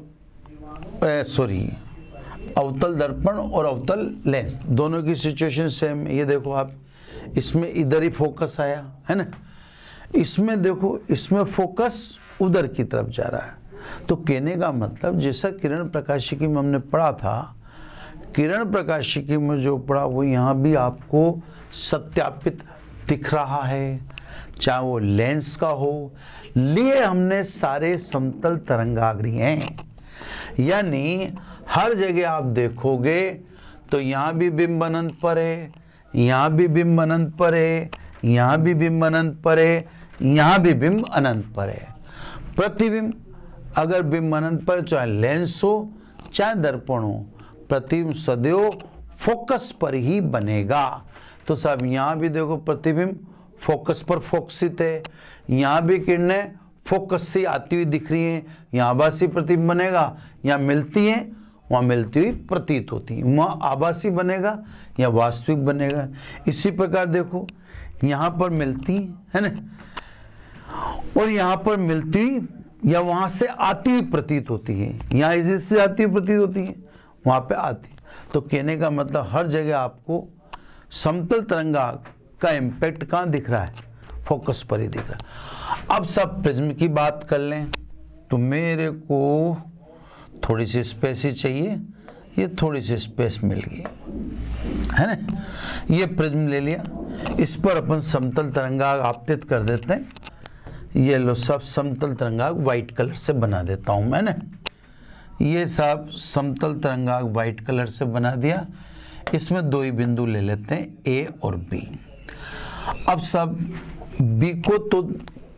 अवतल दर्पण और अवतल लेंस दोनों की सिचुएशन सेम। ये देखो आप, इसमें इधर ही फोकस आया है ना, इसमें देखो इसमें फोकस उधर की तरफ जा रहा है। तो कहने का मतलब जैसा किरण प्रकाशिकी में हमने पढ़ा था, किरण प्रकाशिकी में जो पढ़ा वो यहाँ भी आपको सत्यापित दिख रहा है, चाहे वो लेंस का हो। लिए हमने सारे समतल तरंगाग्री हैं, यानी हर जगह आप देखोगे तो यहाँ भी बिंब अनंत पर है, यहाँ भी बिंब अनंत पर है, यहाँ भी बिंब अनंत पर है, यहाँ भी बिंब अनंत पर है। प्रतिबिंब अगर बिंब अनंत पर, चाहे लेंस हो चाहे दर्पण हो, प्रतिबिंब सदैव फोकस पर ही बनेगा। तो साहब यहाँ भी देखो प्रतिबिंब फोकस पर फोकसित है, यहाँ भी किरणें फोकस से आती हुई दिख रही हैं, यहाँ आभासी प्रतिबिंब बनेगा, यहाँ मिलती हैं वहाँ मिलती हुई प्रतीत होती है, वहाँ आभासी बनेगा या वास्तविक बनेगा। इसी प्रकार देखो यहाँ पर मिलती है ना, और यहाँ पर मिलती हुई या वहाँ से आती हुई प्रतीत होती है, यहाँ इससे आती हुई प्रतीत होती है, वहाँ पे आती। तो कहने का मतलब हर जगह आपको समतल तरंगाग का इम्पैक्ट कहाँ दिख रहा है, फोकस पर ही दिख रहा है। अब सब प्रिज्म की बात कर लें तो मेरे को थोड़ी सी स्पेस ही चाहिए, ये थोड़ी सी स्पेस मिल गई है ना। ये प्रिज्म ले लिया, इस पर अपन समतल तरंगाग आपतित कर देते हैं। ये लो सब समतल तरंगाग वाइट कलर से बना देता हूँ मैंने। ये सब समतल तरंगाग वाइट कलर से बना दिया। इसमें दो ही बिंदु ले लेते हैं, ए और बी। अब सब बी को तो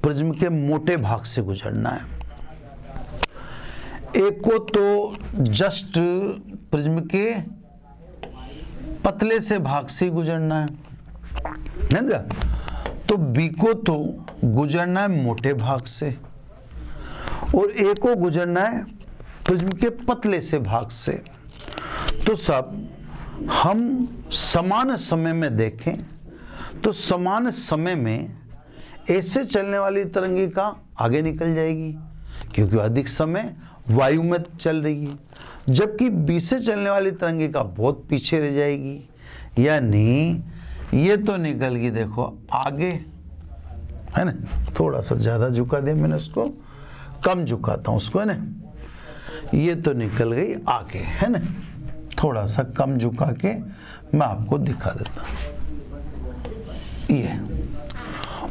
प्रिज्म के मोटे भाग से गुजरना है, ए को तो जस्ट प्रिज्म के पतले से भाग से गुजरना है ना। तो बी को तो गुजरना है मोटे भाग से और ए को गुजरना है प्रिज्म के पतले से भाग से। तो सब हम समान समय में देखें तो समान समय में ए से चलने वाली तरंगिका आगे निकल जाएगी क्योंकि अधिक समय वायु में चल रही है, जबकि बी से चलने वाली तरंगिका बहुत पीछे रह जाएगी, यानी ये तो निकल गई देखो आगे है ना। थोड़ा सा ज़्यादा झुका दिया मैंने, उसको कम झुकाता हूँ उसको है ना। ये तो निकल गई आगे है ना, थोड़ा सा कम झुका के मैं आपको दिखा देता हूँ ये।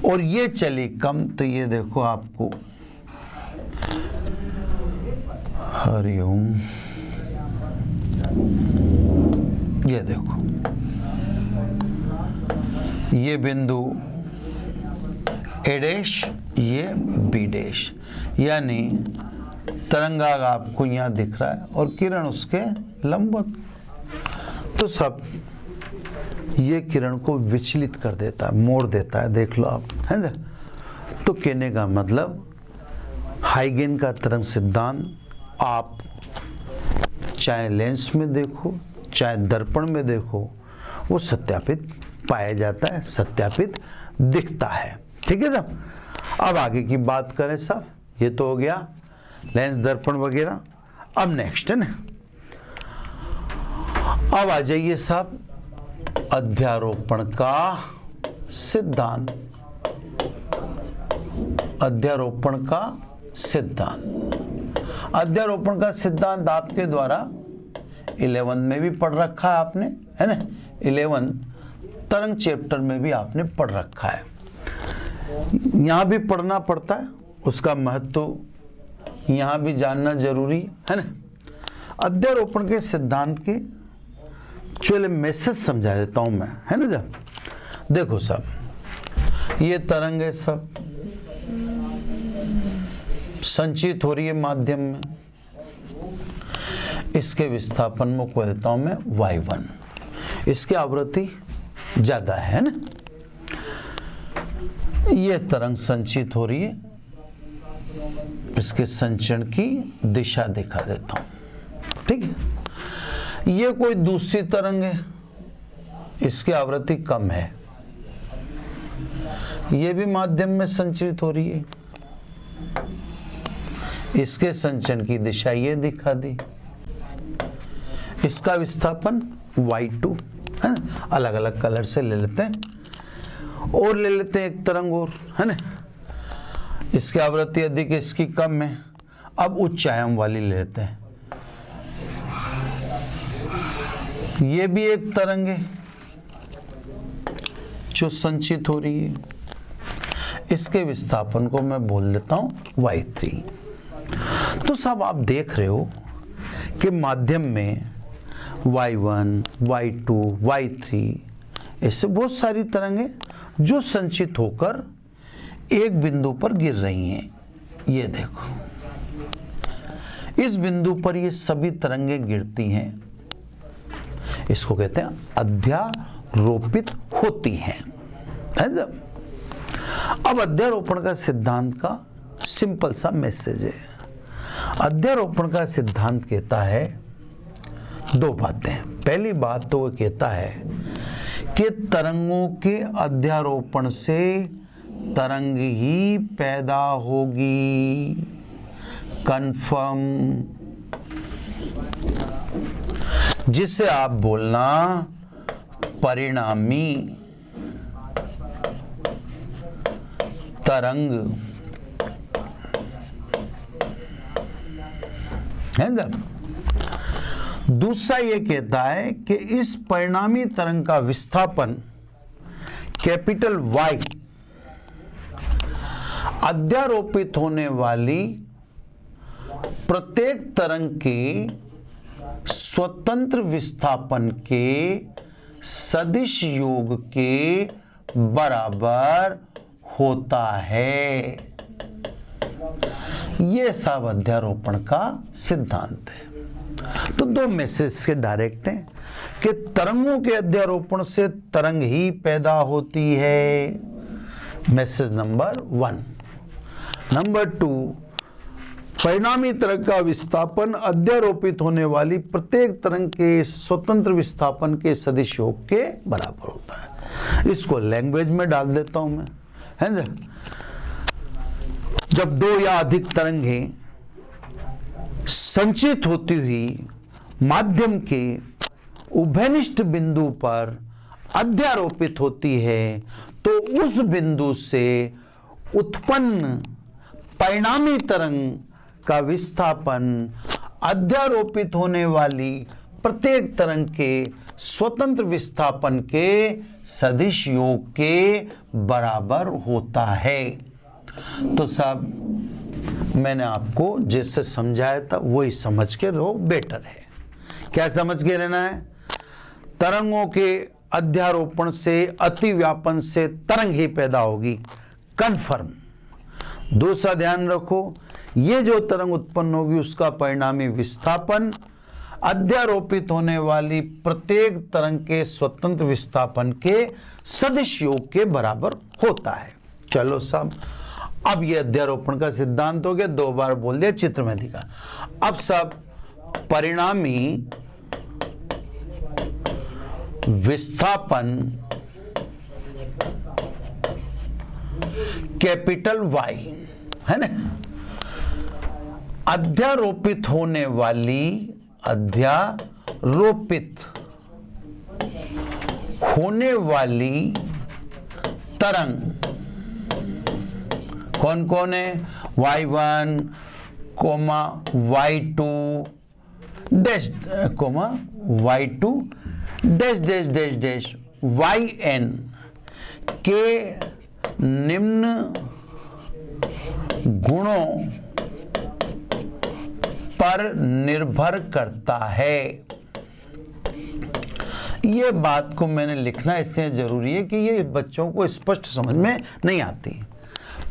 और ये चली कम, तो ये देखो आपको हरिओम, ये देखो ये बिंदु ए डैश, ये बी डैश, यानी तरंगाग आपको यहाँ दिख रहा है और किरण उसके लंबवत। तो सब ये किरण को विचलित कर देता है, मोड़ देता है, देख लो आप है ना। तो कहने का मतलब हाइगेन का तरंग सिद्धांत आप चाहे लेंस में देखो चाहे दर्पण में देखो वो सत्यापित पाया जाता है, सत्यापित दिखता है। ठीक है साहब। अब आगे की बात करें साहब, ये तो हो गया लेंस दर्पण वगैरह। अब नेक्स्ट है ना, अब आ जाइए साहब अध्यारोपण का सिद्धांत। अध्यारोपण का सिद्धांत, अध्यारोपण का सिद्धांत आपके द्वारा 11 में भी पढ़ रखा है आपने है ना। 11 तरंग चैप्टर में भी आपने पढ़ रखा है, यहाँ भी पढ़ना पड़ता है, उसका महत्व यहाँ भी जानना जरूरी है ना। अध्यारोपण के सिद्धांत के चलिए मैसेज समझा देता हूँ मैं है ना। जब देखो सब ये तरंग है सब संचित हो रही है माध्यम में, इसके विस्थापन में को देता हूं मैं y1, इसकी आवृत्ति ज्यादा है ना। ये तरंग संचित हो रही है, इसके संचरण की दिशा दिखा देता हूं। ठीक है, ये कोई दूसरी तरंग है, इसकी आवृत्ति कम है, ये भी माध्यम में संचरित हो रही है, इसके संचरण की दिशा ये दिखा दी, इसका विस्थापन y2 है ना, अलग अलग कलर से ले लेते हैं और ले लेते हैं एक तरंग और, है ना, इसकी आवृत्ति अधिक है, इसकी कम है। अब उच्च आयाम वाली ले लेते हैं, ये भी एक तरंग है जो संचित हो रही है, इसके विस्थापन को मैं बोल देता हूं y3। तो सब आप देख रहे हो कि माध्यम में y1, y2, y3 ऐसे बहुत सारी तरंगें जो संचित होकर एक बिंदु पर गिर रही हैं। ये देखो, इस बिंदु पर ये सभी तरंगें गिरती हैं, इसको कहते हैं अध्यारोपित होती हैं। अब अध्यारोपण का सिद्धांत का सिंपल सा मैसेज है। अध्यारोपण का सिद्धांत कहता है दो बातें। पहली बात तो वो कहता है कि तरंगों के अध्यारोपण से तरंग ही पैदा होगी, कंफर्म, जिसे आप बोलना परिणामी तरंग है ना। दूसरा ये कहता है कि इस परिणामी तरंग का विस्थापन कैपिटल Y अध्यारोपित होने वाली प्रत्येक तरंग के स्वतंत्र विस्थापन के सदिश योग के बराबर होता है। यह सब अध्यारोपण का सिद्धांत है। तो दो मैसेज के डायरेक्ट हैं कि तरंगों के अध्यारोपण से तरंग ही पैदा होती है, मैसेज नंबर 1। नंबर 2, परिणामी तरंग का विस्थापन अध्यारोपित होने वाली प्रत्येक तरंग के स्वतंत्र विस्थापन के सदिश योग के बराबर होता है। इसको लैंग्वेज में डाल देता हूं मैं, है ना। जब दो या अधिक तरंगें संचित होती हुई माध्यम के उभयनिष्ठ बिंदु पर अध्यारोपित होती है तो उस बिंदु से उत्पन्न परिणामी तरंग का विस्थापन अध्यारोपित होने वाली प्रत्येक तरंग के स्वतंत्र विस्थापन के सदिश योग के बराबर होता है। तो साहब मैंने आपको जैसे समझाया था वही समझ के रहो, बेटर है। क्या समझ के रहना है? तरंगों के अध्यारोपण से अतिव्यापन से तरंग ही पैदा होगी, कन्फर्म। दूसरा ध्यान रखो, ये जो तरंग उत्पन्न होगी उसका परिणामी विस्थापन अध्यारोपित होने वाली प्रत्येक तरंग के स्वतंत्र विस्थापन के सदिश योग के बराबर होता है। चलो साहब, अब ये अध्यारोपण का सिद्धांत हो गया, 2 बार बोल दिया, चित्र में दिखा। अब सब परिणामी विस्थापन कैपिटल Y है ना, अध्यारोपित होने वाली तरंग कौन कौन है? y1, y2 dash y2 dash dash dash dash yn के निम्न गुणों पर निर्भर करता है। ये बात को मैंने लिखना इसलिए जरूरी है कि ये बच्चों को स्पष्ट समझ में नहीं आती।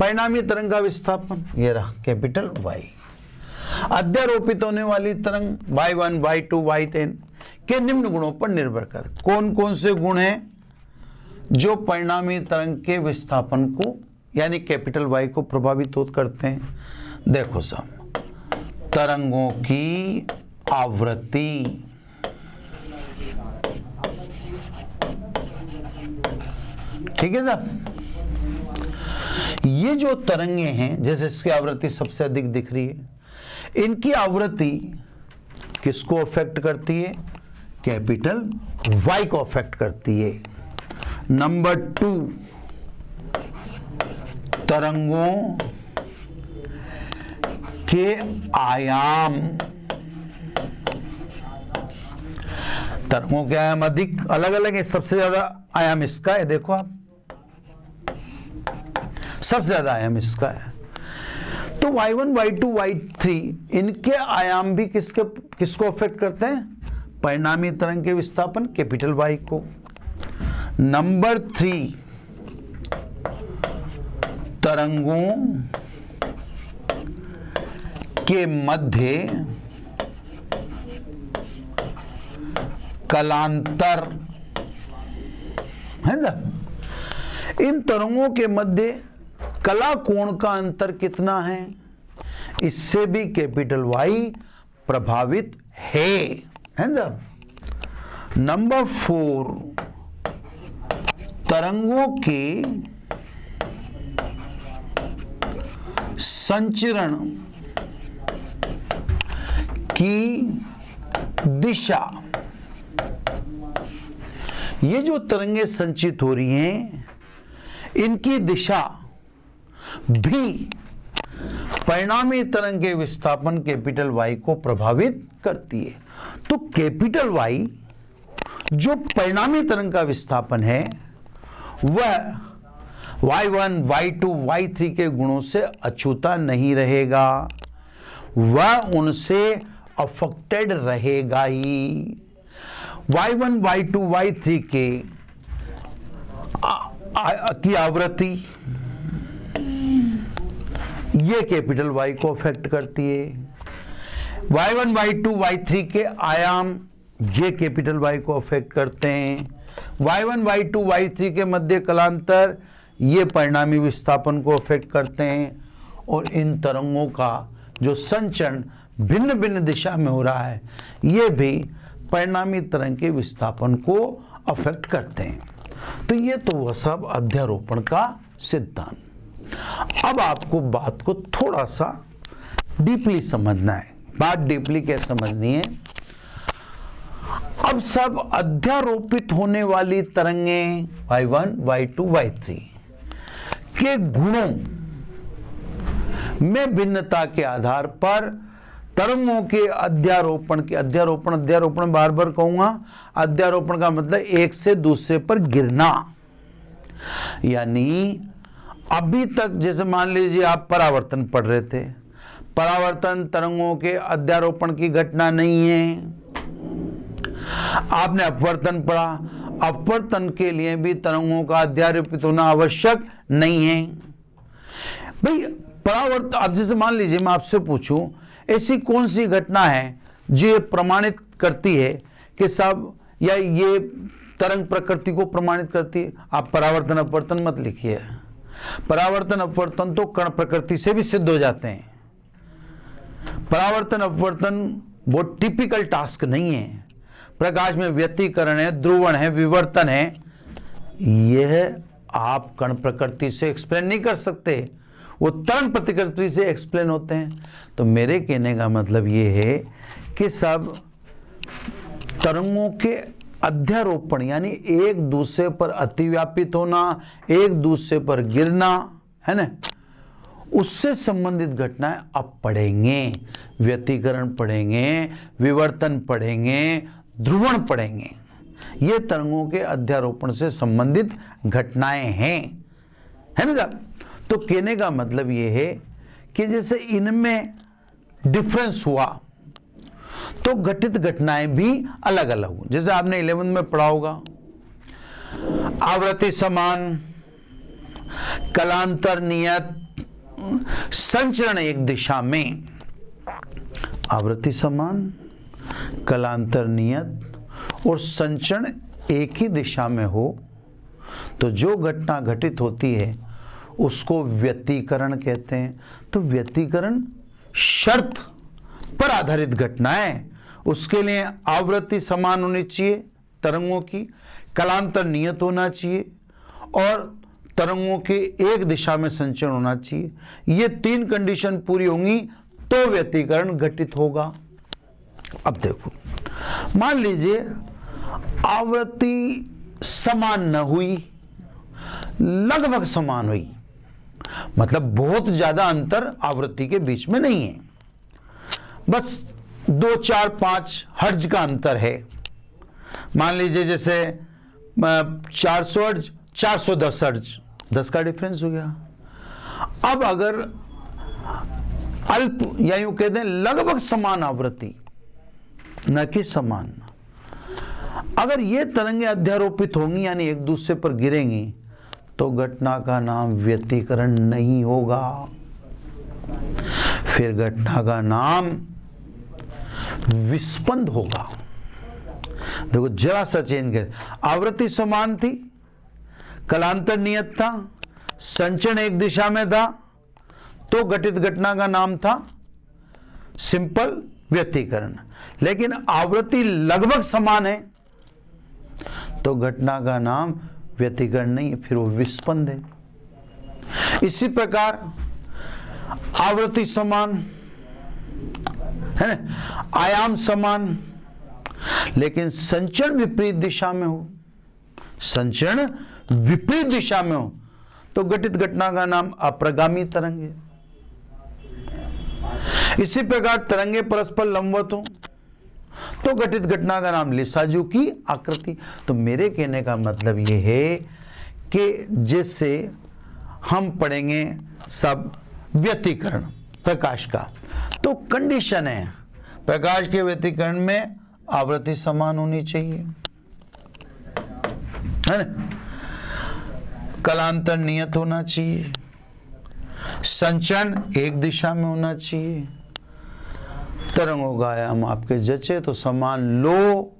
परिणामी तरंग का विस्थापन ये रहा कैपिटल Y, अध्यारोपित होने वाली तरंग y1, y2, y10 के निम्न गुणों पर निर्भर कर। कौन कौन से गुण हैं जो परिणामी तरंग के विस्थापन को यानी कैपिटल वाई को प्रभावित करते हैं। देखो सब, तरंगों की आवृत्ति, ठीक है साहब। ये जो तरंगे हैं, जैसे इसकी आवृत्ति सबसे अधिक दिख रही है, इनकी आवृत्ति किसको अफेक्ट करती है? कैपिटल वाई को अफेक्ट करती है। नंबर 2, तरंगों के आयाम, तरंगों के आयाम अधिक अलग अलग है। सबसे ज्यादा आयाम इसका है, देखो आप, सबसे ज्यादा आयाम इसका है। तो y1, y2, y3 इनके आयाम भी किसको अफेक्ट करते हैं? परिणामी तरंग के विस्थापन कैपिटल वाई को। नंबर 3, तरंगों के मध्य कलांतर है ना। इन तरंगों के मध्य कला कोण का अंतर कितना है, इससे भी कैपिटल वाई प्रभावित है ना। नंबर 4, तरंगों के संचरण की दिशा, ये जो तरंगें संचित हो रही हैं, इनकी दिशा भी परिणामी तरंग के विस्थापन कैपिटल वाई को प्रभावित करती है। तो कैपिटल वाई जो परिणामी तरंग का विस्थापन है, वह y1, y2, y3 के गुणों से अछूता नहीं रहेगा, वह उनसे अफेक्टेड रहेगा ही। y1, y2, y3 की आवृत्ति ये कैपिटल वाई को अफेक्ट करती है। y1, y2, y3 के आयाम ये कैपिटल वाई को अफेक्ट करते हैं। y1, y2, y3 के मध्य कलांतर ये परिणामी विस्थापन को अफेक्ट करते हैं। और इन तरंगों का जो संचरण भिन्न भिन्न दिशा में हो रहा है, ये भी परिणामी तरंग के विस्थापन को अफेक्ट करते हैं। तो ये तो वह सब अध्यारोपण का सिद्धांत। अब आपको बात को थोड़ा सा डीपली समझना है। बात डीपली कैसे समझनी है? अब सब अध्यारोपित होने वाली तरंगें y1, y2, y3 के गुणों में भिन्नता के आधार पर तरंगों के अध्यारोपण बार बार कहूंगा। अध्यारोपण का मतलब एक से दूसरे पर गिरना, यानी अभी तक जैसे मान लीजिए आप परावर्तन पढ़ रहे थे, परावर्तन तरंगों के अध्यारोपण की घटना नहीं है। आपने अपवर्तन पढ़ा, अपवर्तन के लिए भी तरंगों का अध्यारोपित होना आवश्यक नहीं है भाई। परावर्तन, अब जैसे मान लीजिए मैं आपसे पूछूं, ऐसी कौन सी घटना है जो ये प्रमाणित करती है कि सब, या ये तरंग प्रकृति को प्रमाणित करती है? आप परावर्तन अपवर्तन मत लिखिए। परावर्तन अपवर्तन तो कण प्रकृति से भी सिद्ध हो जाते हैं। परावर्तन अपवर्तन वो टिपिकल टास्क नहीं है। प्रकाश में व्यतिकरण है, ध्रुवण है, विवर्तन है, यह आप कण प्रकृति से एक्सप्लेन नहीं कर सकते, वो तरंग प्रतिकृति से एक्सप्लेन होते हैं। तो मेरे कहने का मतलब ये है कि सब तरंगों के अध्यारोपण यानी एक दूसरे पर अतिव्यापित होना, एक दूसरे पर गिरना, है ना, उससे संबंधित घटनाएं अब पढ़ेंगे। व्यतिकरण पढ़ेंगे, विवर्तन पढ़ेंगे, ध्रुवण पढ़ेंगे। ये तरंगों के अध्यारोपण से संबंधित घटनाएं हैं, है ना साहब। तो कहने का मतलब ये है कि जैसे इनमें डिफरेंस हुआ तो घटित घटनाएं भी अलग अलग हो। जैसे आपने 11th में पढ़ा होगा, आवृत्ति समान, कलांतर नियत, संचरण एक दिशा में। आवृत्ति समान, कलांतर नियत और संचरण एक ही दिशा में हो तो जो घटना घटित होती है उसको व्यतिकरण कहते हैं। तो व्यतिकरण शर्त पर आधारित घटना है, उसके लिए आवृत्ति समान होनी चाहिए तरंगों की, कालांतर नियत होना चाहिए और तरंगों के एक दिशा में संचरण होना चाहिए। ये 3 कंडीशन पूरी होंगी तो व्यतिकरण घटित होगा। अब देखो, मान लीजिए आवृत्ति समान न हुई, लगभग समान हुई, मतलब बहुत ज्यादा अंतर आवृत्ति के बीच में नहीं है, बस 2, 4, 5 हर्ट्ज का अंतर है। मान लीजिए जैसे 400 हर्ट्ज 410 हर्ट्ज, 10 का डिफरेंस हो गया। अब अगर अल्प या यूं कह दें लगभग समान आवृत्ति, न कि समान, अगर ये तरंगें अध्यारोपित होंगी यानी एक दूसरे पर गिरेंगी तो घटना का नाम व्यतिकरण नहीं होगा, फिर घटना का नाम विस्पंद होगा। देखो जरा सा चेंज कर, आवृत्ति समान थी, कालांतर नियत था, संचरण एक दिशा में था, तो घटित घटना का नाम था सिंपल व्यतिकरण। लेकिन आवृत्ति लगभग समान है तो घटना का नाम व्यतिकरण नहीं है, फिर वो विस्पंद है। इसी प्रकार आवृत्ति समान है ना, आयाम समान, लेकिन संचरण विपरीत दिशा में हो, संचरण विपरीत दिशा में हो तो घटित घटना का नाम अप्रगामी तरंग है। इसी प्रकार तरंगे परस्पर लंबवत हो तो घटित घटना का नाम लिसाजू की आकृति। तो मेरे कहने का मतलब यह है कि जैसे हम पढ़ेंगे सब व्यतिकरण प्रकाश का, तो कंडीशन है प्रकाश के व्यतिकरण में आवृत्ति समान होनी चाहिए, है ना, कालांतर नियत होना चाहिए, संचरण एक दिशा में होना चाहिए, तरंगों का आयाम आपके जचे तो समान लो,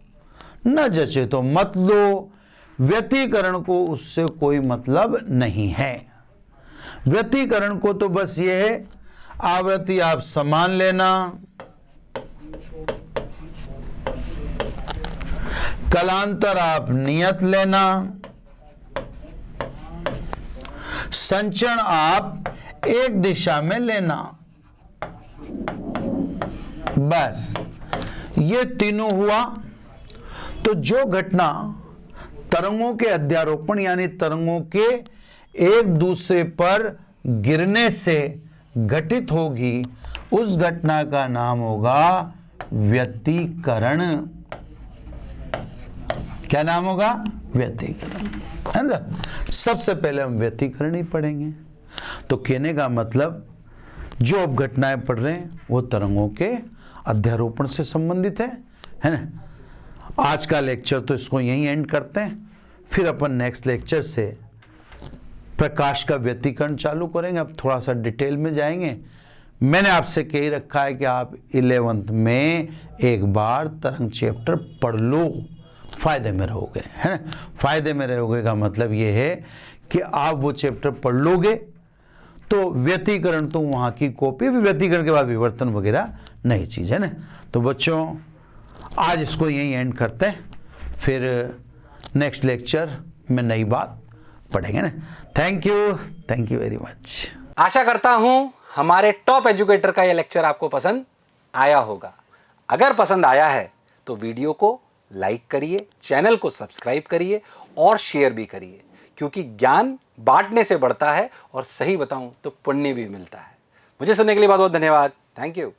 न जचे तो मत लो। व्यतिकरण को उससे कोई मतलब नहीं है। व्यतिकरण को तो बस ये है आवृत्ति आप समान लेना, कालांतर आप नियत लेना, संचरण आप एक दिशा में लेना, बस ये तीनों हुआ। तो जो घटना तरंगों के अध्यारोपण यानी तरंगों के एक दूसरे पर गिरने से घटित होगी उस घटना का नाम होगा व्यतिकरण। क्या नाम होगा? व्यतिकरण, है ना। सबसे पहले हम व्यतिकरण ही पढ़ेंगे। तो कहने का मतलब जो अब घटनाएं पढ़ रहे हैं वो तरंगों के अध्यारोपण से संबंधित है ना। आज का लेक्चर तो इसको यहीं एंड करते हैं, फिर अपन नेक्स्ट लेक्चर से प्रकाश का व्यतिकरण चालू करेंगे। अब थोड़ा सा डिटेल में जाएंगे। मैंने आपसे कह ही रखा है कि आप 11th में एक बार तरंग चैप्टर पढ़ लो, फायदे में रहोगे, है ना। फायदे में रहोगे का मतलब ये है कि आप वो चैप्टर पढ़ लोगे तो व्यतिकरण तो वहाँ की कॉपी, भी व्यतिकरण के बाद विवर्तन वगैरह नई चीज़ है ना। तो बच्चों आज इसको यहीं एंड करते हैं, फिर नेक्स्ट लेक्चर में नई बात पढ़ेंगे ना। Thank you very much.
आशा करता हूं हमारे टॉप एजुकेटर का यह लेक्चर आपको पसंद आया होगा। अगर पसंद आया है तो वीडियो को लाइक करिए, चैनल को सब्सक्राइब करिए और शेयर भी करिए, क्योंकि ज्ञान बांटने से बढ़ता है और सही बताऊं तो पुण्य भी मिलता है। मुझे सुनने के लिए बहुत बहुत धन्यवाद। Thank you.